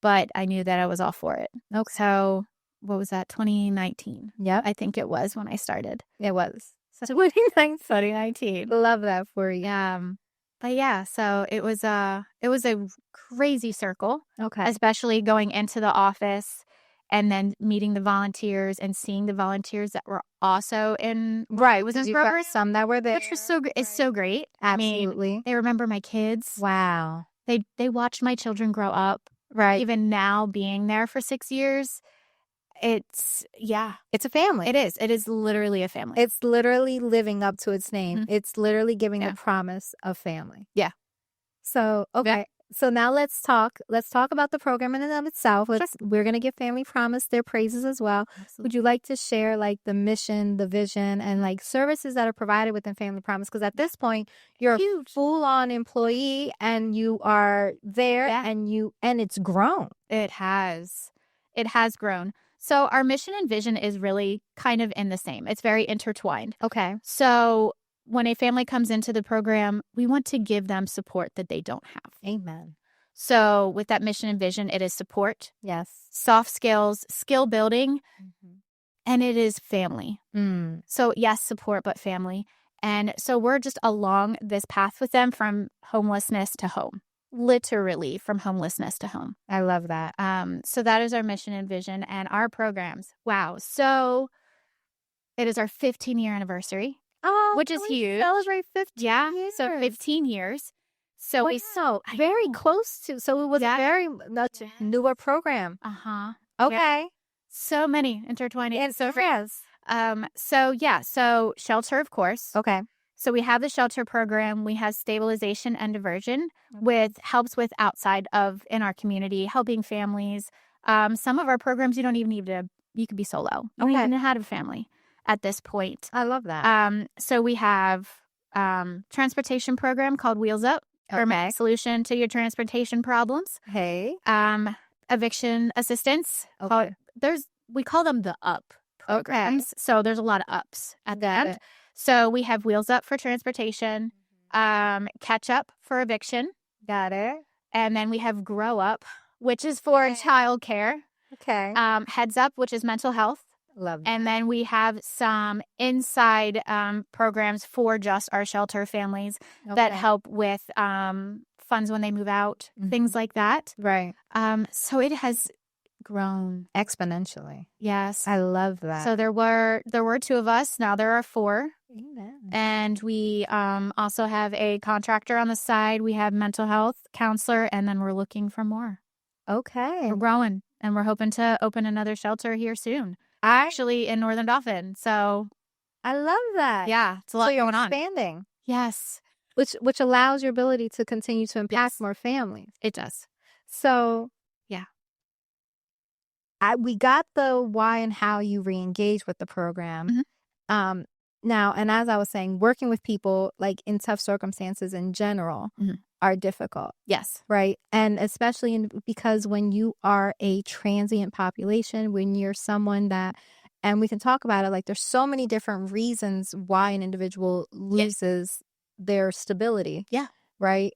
but I knew that I was all for it. Okay. So what was that? 2019. Yeah. I think it was when I started. It was. So 2019. Love that for you. But yeah, so it was a crazy circle. Okay. Especially going into the office and then meeting the volunteers and seeing the volunteers that were also in was some that were there, which was so great. Absolutely. I mean, they remember my kids. Wow. They watched my children grow up. Right. Even now being there for 6 years. It's a family. It is literally a family. It's literally living up to its name. It's literally giving the promise of family. Yeah. So, okay. So now let's talk about the program in and of itself. We're going to give Family Promise their praises as well. Absolutely. Would you like to share like the mission, the vision, and like services that are provided within Family Promise? Because at this point, you're a full-on employee and you are there and it's grown. It has grown. So our mission and vision is really kind of in the same. It's very intertwined. Okay. So when a family comes into the program, we want to give them support that they don't have. Amen. So with that mission and vision, it is support, Yes. soft skills, skill building, and it is family. So yes, support, but family. And so we're just along this path with them from homelessness to home, literally from homelessness to home. I love that. So that is our mission and vision and our programs. Wow. So it is our 15-year anniversary, which is huge. Celebrate 15 Yeah. years. So 15 years. So very close to. So it was a very much newer program. Okay. Yeah. So many intertwining. And so yes. So shelter, of course. Okay. So we have the shelter program. We have stabilization and diversion with helps with outside of in our community, helping families. Some of our programs you don't even need to. You could be solo. You don't even have a family at this point. I love that. So we have transportation program called Wheels Up. Okay. Solution to your transportation problems. Hey. Eviction assistance. Okay. We call them the UP programs. Okay. So there's a lot of ups at the end. So we have Wheels Up for transportation, Catch Up for eviction. Got it. And then we have Grow Up, which is for childcare. Okay. Heads Up, which is mental health. Love that. And then we have some inside programs for just our shelter families that help with funds when they move out, things like that. Right. So it has grown exponentially. Yes. I love that. So there were 2 of us. Now there are 4. Amen. And we also have a contractor on the side. We have mental health counselor, and then we're looking for more. Okay. We're growing, and we're hoping to open another shelter here soon. Actually in Northern Dauphin. So I love that. Yeah. It's a lot going on. Expanding. Yes. Which allows your ability to continue to impact more families. It does. So yeah. We got the why and how you re-engage with the program. Now, and as I was saying, working with people like in tough circumstances in general are difficult. Yes. Right. And especially because when you are a transient population, when you're someone that, and we can talk about it, like there's so many different reasons why an individual loses their stability. Yeah. Right.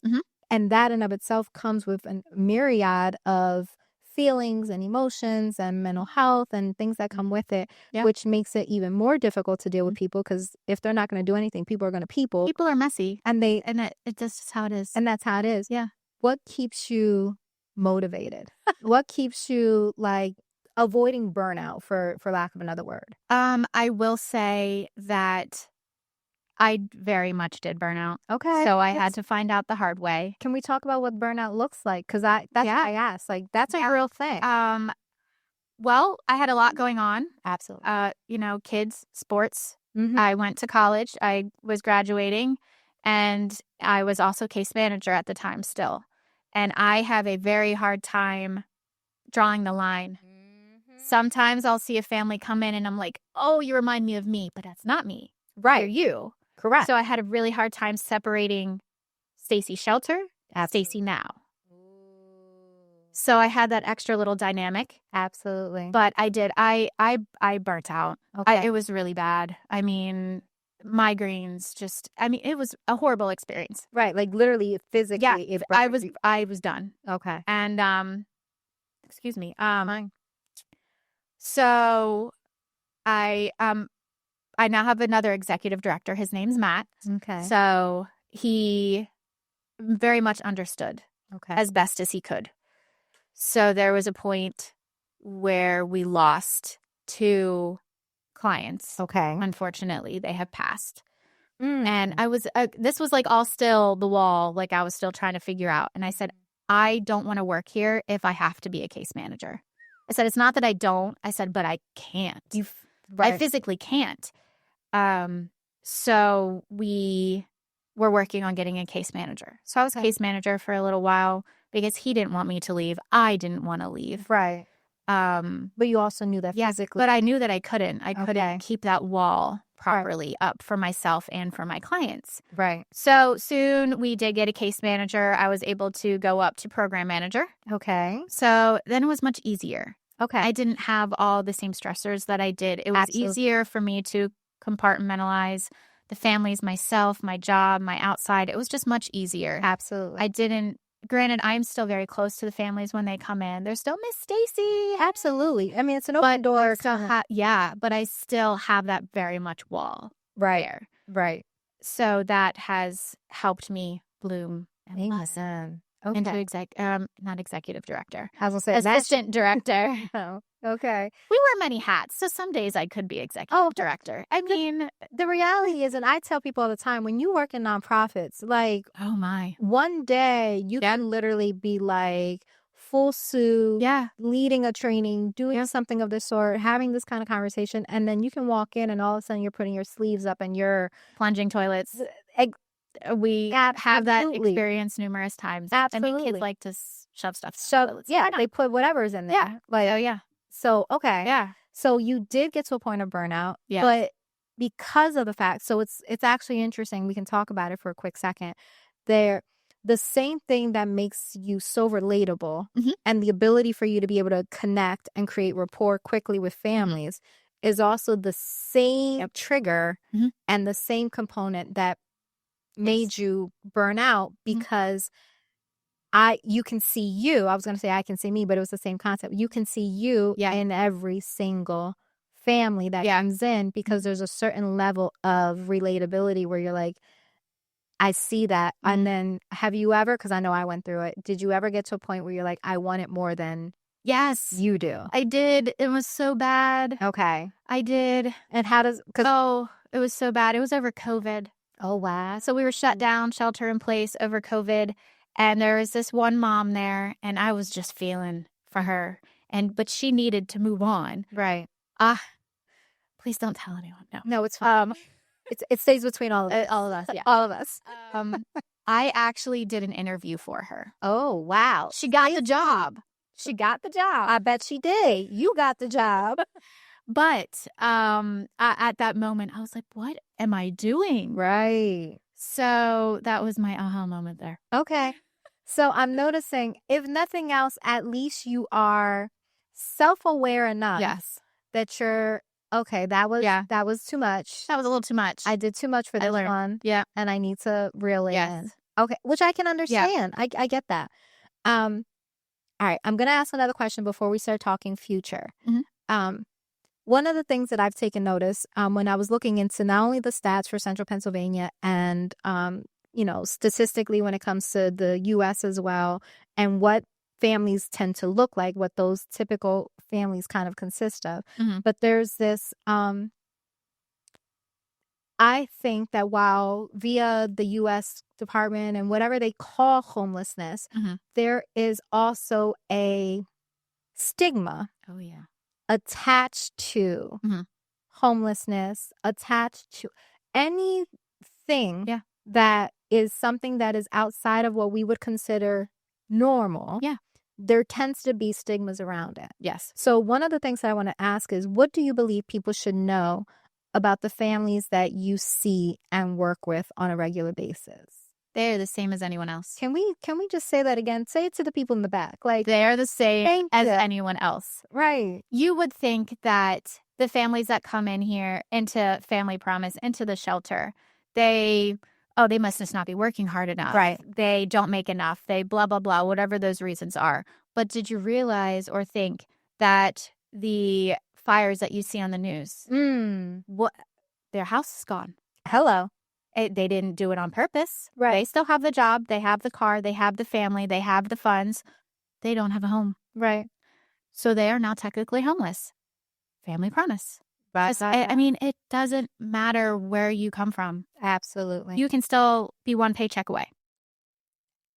And that in of itself comes with a myriad of feelings and emotions and mental health and things that come with it, which makes it even more difficult to deal with people because if they're not going to do anything, people are going to people. People are messy. And it's just how it is. And that's how it is. Yeah. What keeps you motivated? What keeps you like avoiding burnout, for lack of another word? I will say that I very much did burnout. Okay. So I had to find out the hard way. Can we talk about what burnout looks like? Because that's why I asked. Like, that's a real thing. Well, I had a lot going on. Absolutely. Kids, sports. I went to college. I was graduating. And I was also case manager at the time still. And I have a very hard time drawing the line. Sometimes I'll see a family come in and I'm like, oh, you remind me of me. But that's not me. Right. You're you. Correct. So I had a really hard time separating Stacey Shelter, Stacey now. So I had that extra little dynamic. Absolutely. But I did. I burnt out. Okay. It was really bad. I mean, migraines it was a horrible experience. Right. Like literally physically. Yeah. I was done. Okay. And excuse me. So I now have another executive director. His name's Matt. Okay. So he very much understood as best as he could. So there was a point where we lost 2 clients. Okay. Unfortunately, they have passed. And I was, this was like all still the wall. Like I was still trying to figure out. And I said, I don't want to work here if I have to be a case manager. I said, it's not that I don't. I said, but I can't. I physically can't. So we were working on getting a case manager. So I was case manager for a little while because he didn't want me to leave. I didn't want to leave. Right. But you also knew that physically. But I knew that I couldn't. I couldn't keep that wall properly up for myself and for my clients. Right. So soon we did get a case manager. I was able to go up to program manager. Okay. So then it was much easier. Okay. I didn't have all the same stressors that I did. It was easier for me to compartmentalize the families, myself, my job, my outside. It was just much easier. Absolutely. I didn't granted, I'm still very close to the families when they come in. They're still Miss Stacey. Absolutely. I mean, it's an open door. But I still have that very much wall there. Right. So that has helped me bloom and blossom into not executive director. I was going to say assistant director. Oh, okay. We wear many hats, so some days I could be executive director. I mean, the reality is, and I tell people all the time, when you work in nonprofits, like, oh my, one day you can literally be like full suit, leading a training, doing something of this sort, having this kind of conversation, and then you can walk in and all of a sudden you're putting your sleeves up and you're plunging toilets. We have that experience numerous times. Absolutely. I mean, kids like to shove stuff. They put whatever's in there. Yeah. Like, So, okay. Yeah. So you did get to a point of burnout. Yeah. But because of the fact, so it's actually interesting. We can talk about it for a quick second. The same thing that makes you so relatable and the ability for you to be able to connect and create rapport quickly with families is also the same trigger and the same component that made you burn out, because you can see you. I was going to say I can see me, but it was the same concept. You can see you in every single family that comes in, because there's a certain level of relatability where you're like, I see that. And then have you ever, because I know I went through it, did you ever get to a point where you're like, I want it more than you do? I did. It was so bad. Okay. I did. And how does, it was so bad. It was over COVID. Oh, wow. So we were shut down, shelter in place over COVID. And there was this one mom there, and I was just feeling for her. But she needed to move on. Right. Please don't tell anyone. No, it's fine. It stays between all of us. All of us, yeah. All of us. I actually did an interview for her. Oh, wow. She got the job. I bet she did. You got the job. But at that moment, I was like, what am I doing? Right. So that was my aha moment there. Okay. So I'm noticing, if nothing else, at least you are self-aware enough that you're, okay, that was too much. That was a little too much. I did too much for this one. Yeah. And I need to reel it in. Okay. Which I can understand. Yeah. I get that. All right. I'm going to ask another question before we start talking future. One of the things that I've taken notice when I was looking into not only the stats for Central Pennsylvania and, statistically when it comes to the U.S. as well, and what families tend to look like, what those typical families kind of consist of. But there's this, I think that while via the U.S. Department and whatever they call homelessness, there is also a stigma. Oh, yeah. Attached to homelessness, attached to anything that is something that is outside of what we would consider normal. Yeah. There tends to be stigmas around it. Yes. So one of the things I want to ask is, what do you believe people should know about the families that you see and work with on a regular basis? They're the same as anyone else. Can we just say that again? Say it to the people in the back. Like, they're the same as anyone else. Right. You would think that the families that come in here into Family Promise, into the shelter, they must just not be working hard enough. Right. They don't make enough. They blah, blah, blah, whatever those reasons are. But did you realize or think that the fires that you see on the news, their house is gone? Hello. They didn't do it on purpose. Right. They still have the job. They have the car. They have the family. They have the funds. They don't have a home. Right. So they are now technically homeless. Family Promise. But I mean, it doesn't matter where you come from. Absolutely. You can still be one paycheck away.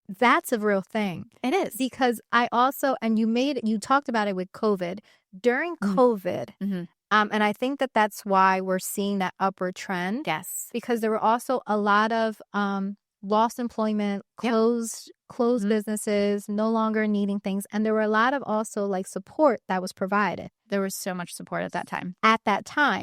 That's a real thing. It is. Because I also, and you talked about it with COVID. During COVID, and I think that that's why we're seeing that upward trend. Yes. Because there were also a lot of lost employment, closed businesses, no longer needing things. And there were a lot of also like support that was provided. There was so much support at that time.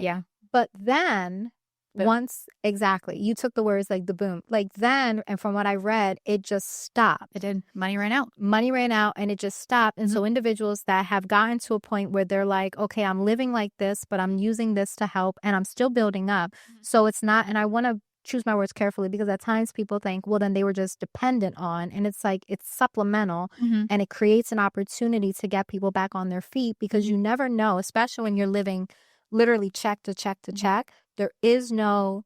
Yeah. But then once, exactly, you took the words like the boom. Like then, and from what I read, it just stopped. It did. Money ran out and it just stopped. And so individuals that have gotten to a point where they're like, okay, I'm living like this, but I'm using this to help and I'm still building up. So it's not, and I want to choose my words carefully, because at times people think, well, then they were just dependent on, and it's like, it's supplemental, and it creates an opportunity to get people back on their feet, because you never know, especially when you're living literally check to check to check. There is no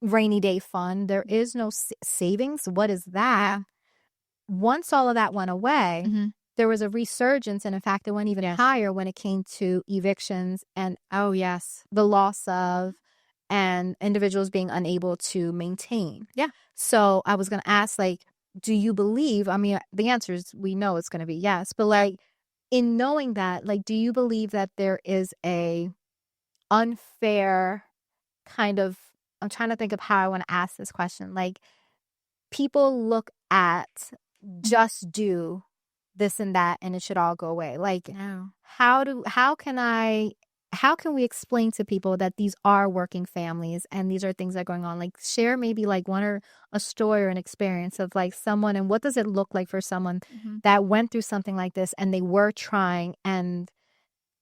rainy day fund. There is no savings. What is that? Once all of that went away, there was a resurgence, and in fact, it went even higher when it came to evictions and the loss of, and individuals being unable to maintain. So I was going to ask, like, do you believe, I mean, the answer is, we know it's going to be yes, but like, in knowing that, like, do you believe that there is a unfair kind of, I'm trying to think of how I want to ask this question. Like, people look at just do this and that and it should all go away. Like, how can we explain to people that these are working families and these are things that are going on? Like, share maybe like one or a story or an experience of like someone, and what does it look like for someone that went through something like this and they were trying, and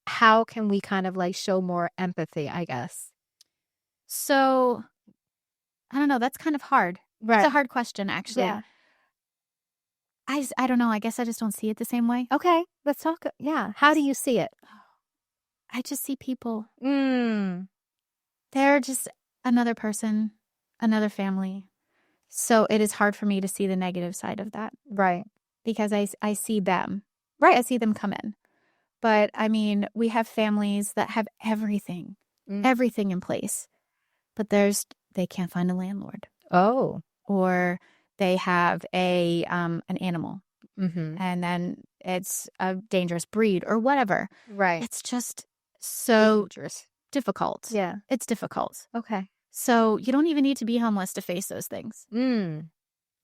how can we kind of like show more empathy, I guess? So, I don't know. That's kind of hard. Right. It's a hard question, actually. Yeah. I don't know. I guess I just don't see it the same way. Okay. Let's talk. Yeah. How do you see it? I just see people. They're just another person, another family. So it is hard for me to see the negative side of that. Right. Because I see them. Right. I see them come in. But I mean, we have families that have everything in place. But they can't find a landlord. Oh. Or they have an animal. And then it's a dangerous breed or whatever. Right. It's just so dangerous. Difficult. Yeah. It's difficult. Okay. So you don't even need to be homeless to face those things. Do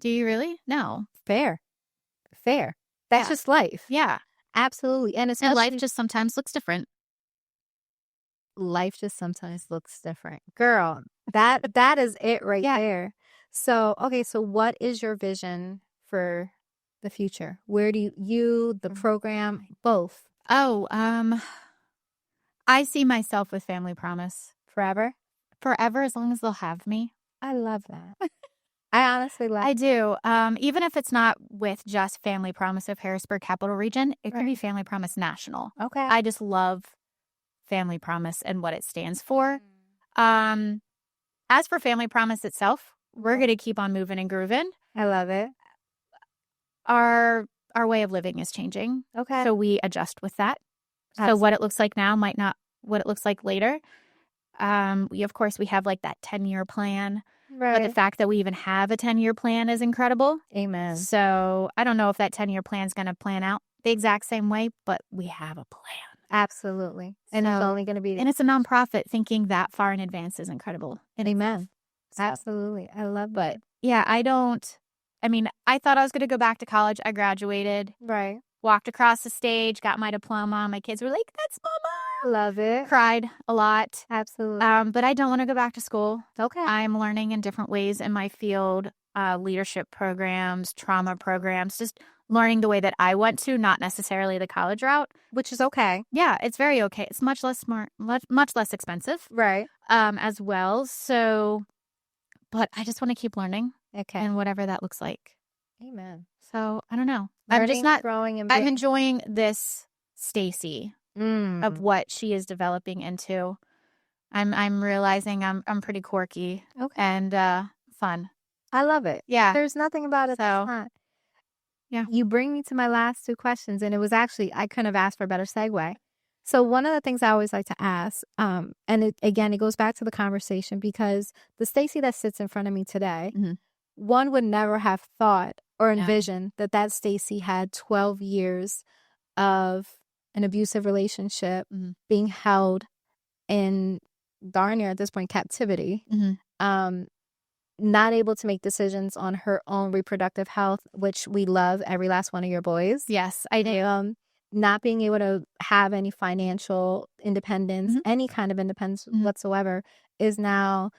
you really? No. Fair. That's just life. Yeah. Absolutely. And life just sometimes looks different. Life just sometimes looks different. Girl, that is it right there. So, okay, so what is your vision for the future? Where do the program, both? Oh, I see myself with Family Promise. Forever? Forever, as long as they'll have me. I love that. I honestly love I do. Even if it's not with just Family Promise of Harrisburg Capital Region, it could be Family Promise National. Okay. I just love Family Promise and what it stands for. As for Family Promise itself, we're going to keep on moving and grooving. I love it. Our way of living is changing. Okay. So we adjust with that. Absolutely. So what it looks like now might not what it looks like later. Of course, we have like that 10-year plan. Right. But the fact that we even have a 10-year plan is incredible. Amen. So I don't know if that 10-year plan is going to plan out the exact same way, but we have a plan. Absolutely. And it's only going to be... And it's a nonprofit. Thinking that far in advance is incredible. Amen. Absolutely. I love it. Yeah, I thought I was going to go back to college. I graduated. Right. Walked across the stage, got my diploma. My kids were like, "That's Mama." Love it. Cried a lot. Absolutely. But I don't want to go back to school. Okay. I'm learning in different ways in my field, leadership programs, trauma programs, just learning the way that I want to, not necessarily the college route. Which is okay. Yeah, it's very okay. It's much less expensive. Right. As well. So, but I just want to keep learning. Okay. And whatever that looks like. Amen. So, I don't know. Learning, I'm just not growing and I'm enjoying this Stacey of what she is developing into. I'm realizing I'm pretty quirky and fun. I love it. Yeah. There's nothing about it that's not. Yeah. You bring me to my last two questions, and it was actually, I couldn't have asked for a better segue. So one of the things I always like to ask, and it goes back to the conversation, because the Stacey that sits in front of me today, one would never have thought or envisioned that Stacey had 12 years of an abusive relationship, being held in darn near at this point captivity, not able to make decisions on her own reproductive health, which we love every last one of your boys. Yes, I do. Not being able to have any financial independence, any kind of independence whatsoever, is now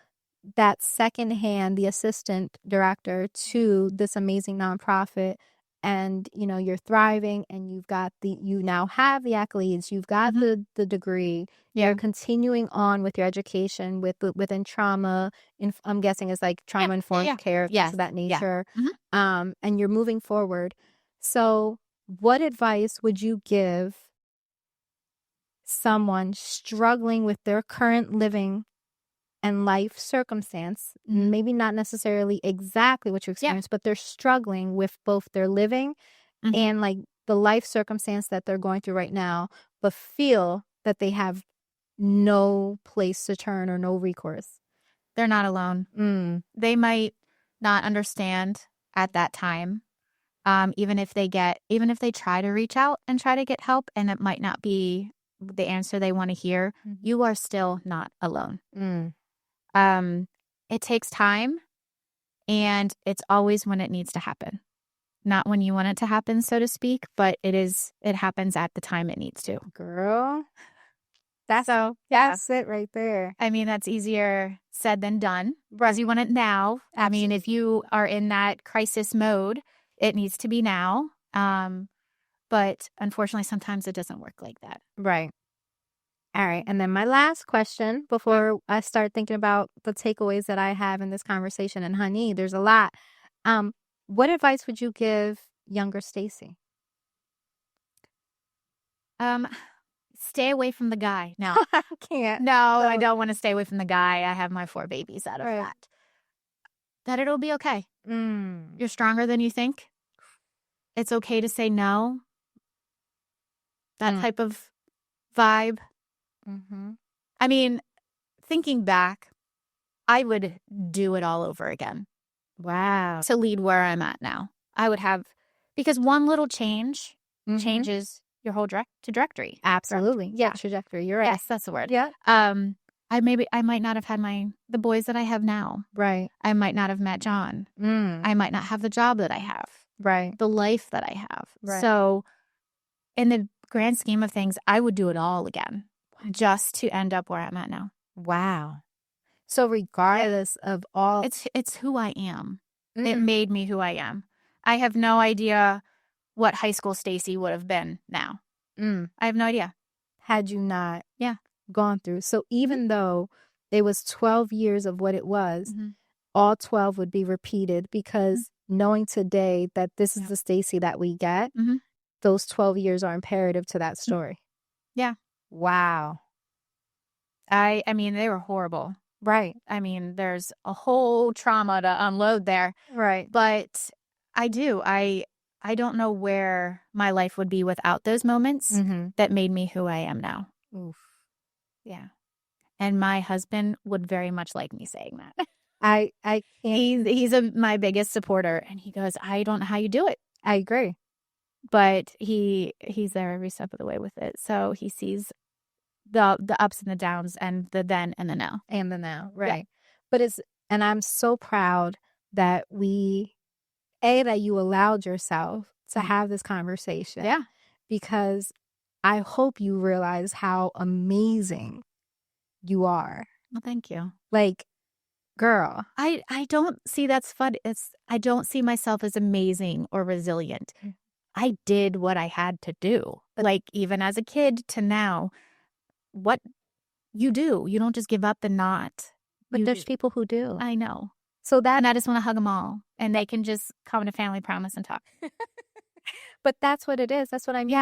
that secondhand, the assistant director to this amazing nonprofit, and you're thriving, and you now have the accolades, you've got the degree, you're continuing on with your education within trauma, I'm guessing it's like trauma informed care, things of that nature. And you're moving forward. So what advice would you give someone struggling with their current living and life circumstance, maybe not necessarily exactly what you experienced, but they're struggling with both their living and like the life circumstance that they're going through right now, but feel that they have no place to turn or no recourse? They're not alone. They might not understand at that time. Even if they try to reach out and try to get help, and it might not be the answer they want to hear, you are still not alone. It takes time, and it's always when it needs to happen. Not when you want it to happen, so to speak, but it happens at the time it needs to. Girl, that's it right there. I mean, that's easier said than done, because you want it now. Absolutely. I mean, if you are in that crisis mode, it needs to be now. But unfortunately, sometimes it doesn't work like that. Right. All right. And then my last question before I start thinking about the takeaways that I have in this conversation, and honey, there's a lot. What advice would you give younger Stacey? Stay away from the guy. No. I can't. No, I don't want to stay away from the guy. I have my 4 babies out of that. That it'll be okay. You're stronger than you think. It's okay to say no. That type of vibe. I mean, thinking back, I would do it all over again. Wow. To lead where I'm at now. I would have, because one little change changes your whole trajectory. Absolutely. Yeah, trajectory. You're right. Yes, that's the word. Yeah. I might not have had the boys that I have now. Right. I might not have met John. I might not have the job that I have. Right. The life that I have. Right. So in the grand scheme of things, I would do it all again just to end up where I'm at now. Wow. So regardless of all, it's who I am. It made me who I am. I have no idea what high school Stacey would have been now. I have no idea. Had you not gone through. So even though it was 12 years of what it was, all 12 would be repeated, because knowing today that this is the Stacey that we get, those 12 years are imperative to that story. Yeah. Wow. I mean, they were horrible. Right. I mean, there's a whole trauma to unload there. Right. But I don't know where my life would be without those moments that made me who I am now. Oof. Yeah. And my husband would very much like me saying that. I can't. He's my biggest supporter, and he goes, I don't know how you do it. I agree. But he's there every step of the way with it. So he sees the ups and the downs, and the then and the now. And the now, right. Yeah. And I'm so proud that that you allowed yourself to have this conversation. Yeah. Because I hope you realize how amazing you are. Well, thank you. Like, girl. I don't see that's fun. I don't see myself as amazing or resilient. I did what I had to do. Like, even as a kid to now, what you do. You don't just give up and not. But there's people who do. I know. And I just want to hug them all. And they can just come to Family Promise and talk. But that's what it is. That's what I mean.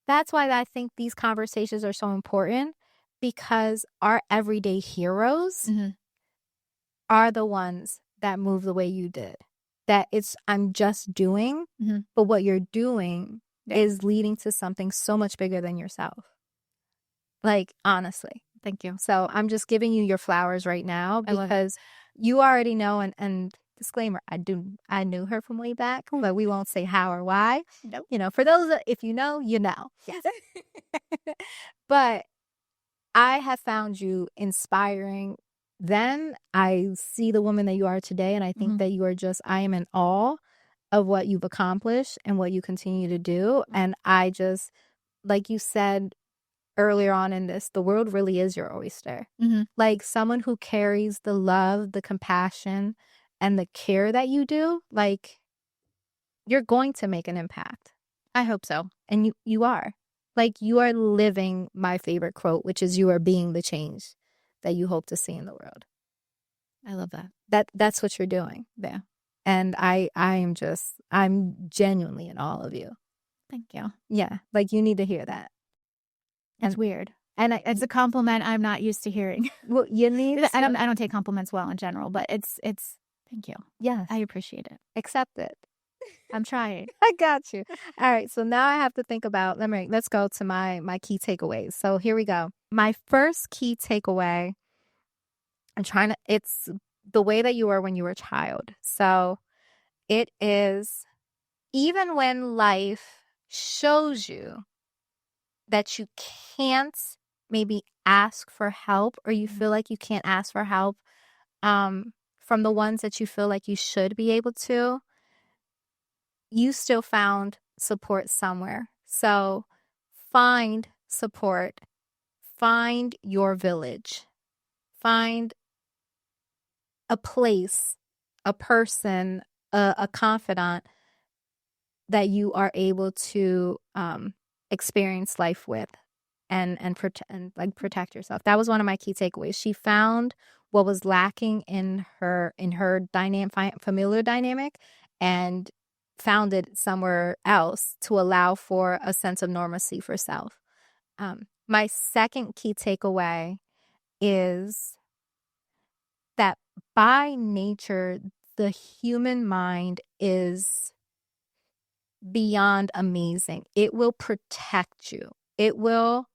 That's why I think these conversations are so important, because our everyday heroes are the ones that move the way you did. That I'm just doing, but what you're doing is leading to something so much bigger than yourself. Like, honestly. Thank you. So I'm just giving you your flowers right now, because you already know, and disclaimer, I knew her from way back, but we won't say how or why. Nope. For those, if you know, you know. Yes. But I have found you inspiring. Then I see the woman that you are today, and I think that you are I am in awe of what you've accomplished and what you continue to do. And I just, like you said earlier on in this, the world really is your oyster. Like, someone who carries the love, the compassion, and the care that you do, like, you're going to make an impact. I hope so. And you are. Like, you are living my favorite quote, which is, you are being the change that you hope to see in the world. I love that. That's what you're doing. Yeah. And I'm genuinely in awe of you. Thank you. Yeah. Like, you need to hear that. It's weird. And it's a compliment I'm not used to hearing. Well, you need I don't take compliments well in general, but it's thank you. Yes. I appreciate it. Accept it. I'm trying. I got you. All right. So now I have to think about, let's go to my key takeaways. So here we go. My first key takeaway, it's the way that you were when you were a child. So it is, even when life shows you that you can't maybe ask for help, or you feel like you can't ask for help from the ones that you feel like you should be able to, you still found support somewhere. So find support, find your village, find a place, a person, a confidant that you are able to experience life with, and protect yourself. That was one of my key takeaways. She found what was lacking in her familiar dynamic, and found it somewhere else to allow for a sense of normalcy for self. My second key takeaway is that by nature, the human mind is beyond amazing. It will protect you. It will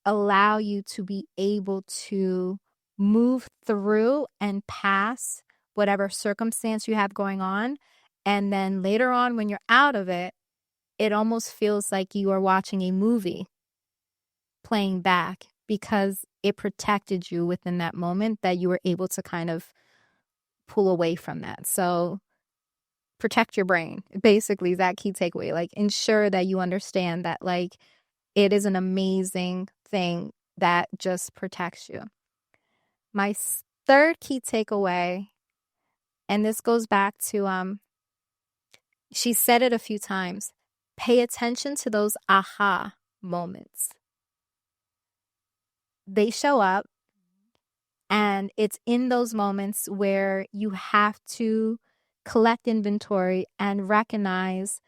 allow you to be able to move through and pass whatever circumstance you have going on. And then later on, when you're out of it, it almost feels like you are watching a movie playing back, because it protected you within that moment, that you were able to kind of pull away from that. So protect your brain, basically, is that key takeaway. Like, ensure that you understand that, like, it is an amazing thing that just protects you. My third key takeaway, and this goes back to, she said it a few times, pay attention to those aha moments. They show up, and it's in those moments where you have to collect inventory and recognize,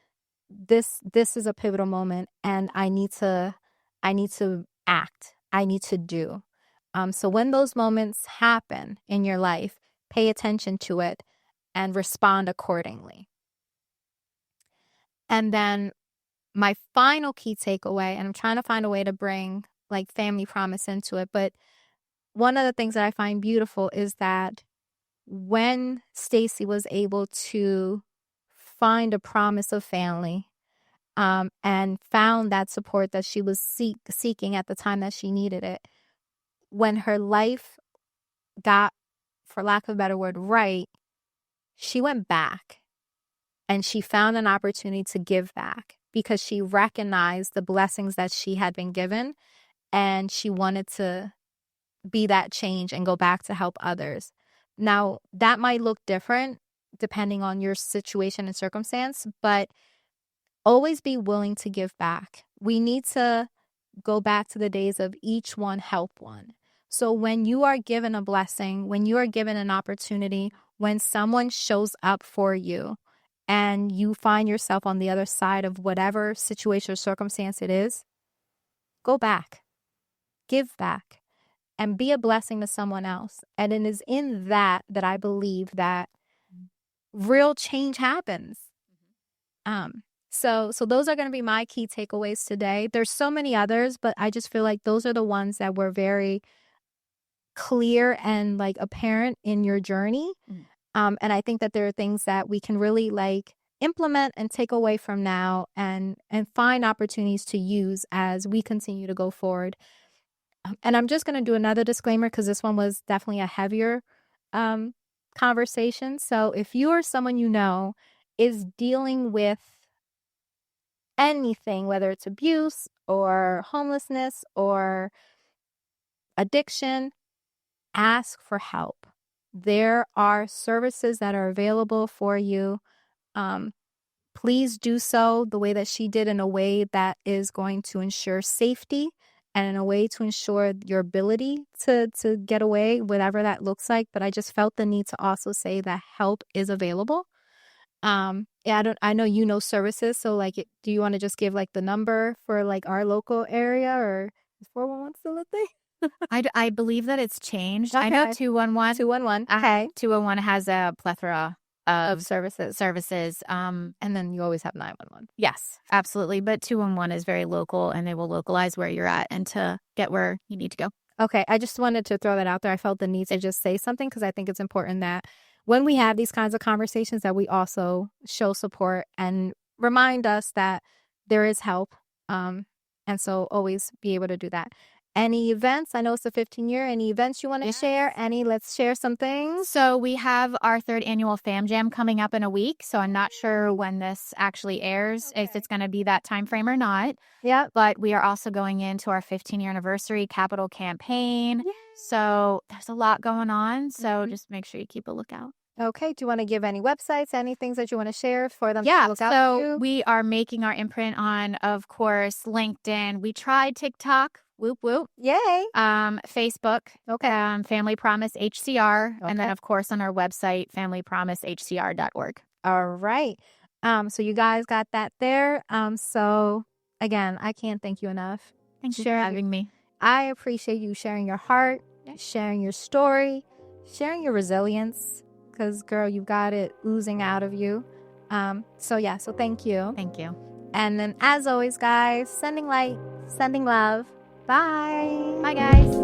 this is a pivotal moment, and I need to act. I need to do. So when those moments happen in your life, pay attention to it and respond accordingly. And then my final key takeaway, and I'm trying to find a way to bring like family promise into it, but one of the things that I find beautiful is that when Stacey was able to find a promise of family, and found that support that she was seeking at the time that she needed it, when her life got, for lack of a better word, right, she went back and she found an opportunity to give back, because she recognized the blessings that she had been given, and she wanted to be that change and go back to help others. Now, that might look different depending on your situation and circumstance, but always be willing to give back. We need to go back to the days of each one help one. So when you are given a blessing, when you are given an opportunity, when someone shows up for you and you find yourself on the other side of whatever situation or circumstance it is, go back, give back, and be a blessing to someone else. And it is in that I believe that real change happens. So those are going to be my key takeaways today. There's so many others, but I just feel like those are the ones that were very clear and like apparent in your journey. And I think that there are things that we can really like implement and take away from now, and find opportunities to use as we continue to go forward. And I'm just going to do another disclaimer, because this one was definitely a heavier conversation. So if you or someone you know is dealing with anything, whether it's abuse or homelessness or addiction, ask for help. There are services that are available for you. please do so the way that she did, in a way that is going to ensure safety and in a way to ensure your ability to get away, whatever that looks like. But I just felt the need to also say that help is available. Yeah, I know you know services, so like, do you want to just give like the number for like our local area, or is 411 still a thing? I believe that it's changed. Okay. I know 211. 211. Okay. 211 has a plethora Of services. and And then you always have 911. yes, absolutely. But 211 is very local, and they will localize where you're at and to get where you need to go. Okay, I just wanted to throw that out there. I felt the need to just say something because I think it's important that when we have these kinds of conversations that we also show support and remind us that there is help. And so always be able to do that. Any events? I know it's the 15-year. Any events you want to share? Let's share some things. So we have our 3rd annual Fam Jam coming up in a week. So I'm not sure when this actually airs, if it's going to be that time frame or not. Yeah. But we are also going into our 15-year anniversary capital campaign. Yay. So there's a lot going on. So just make sure you keep a lookout. Okay. Do you want to give any websites, any things that you want to share for them to look out so we are making our imprint on, of course, LinkedIn. We tried TikTok. Whoop, whoop. Yay. Facebook. Okay. Family Promise HCR. Okay. And then, of course, on our website, familypromisehcr.org. All right. So you guys got that there. So again, I can't thank you enough. Thanks for having me. I appreciate you sharing your heart, sharing your story, sharing your resilience, because girl, you got it oozing out of you. So thank you. Thank you. And then as always, guys, sending light, sending love. Bye. Bye, guys.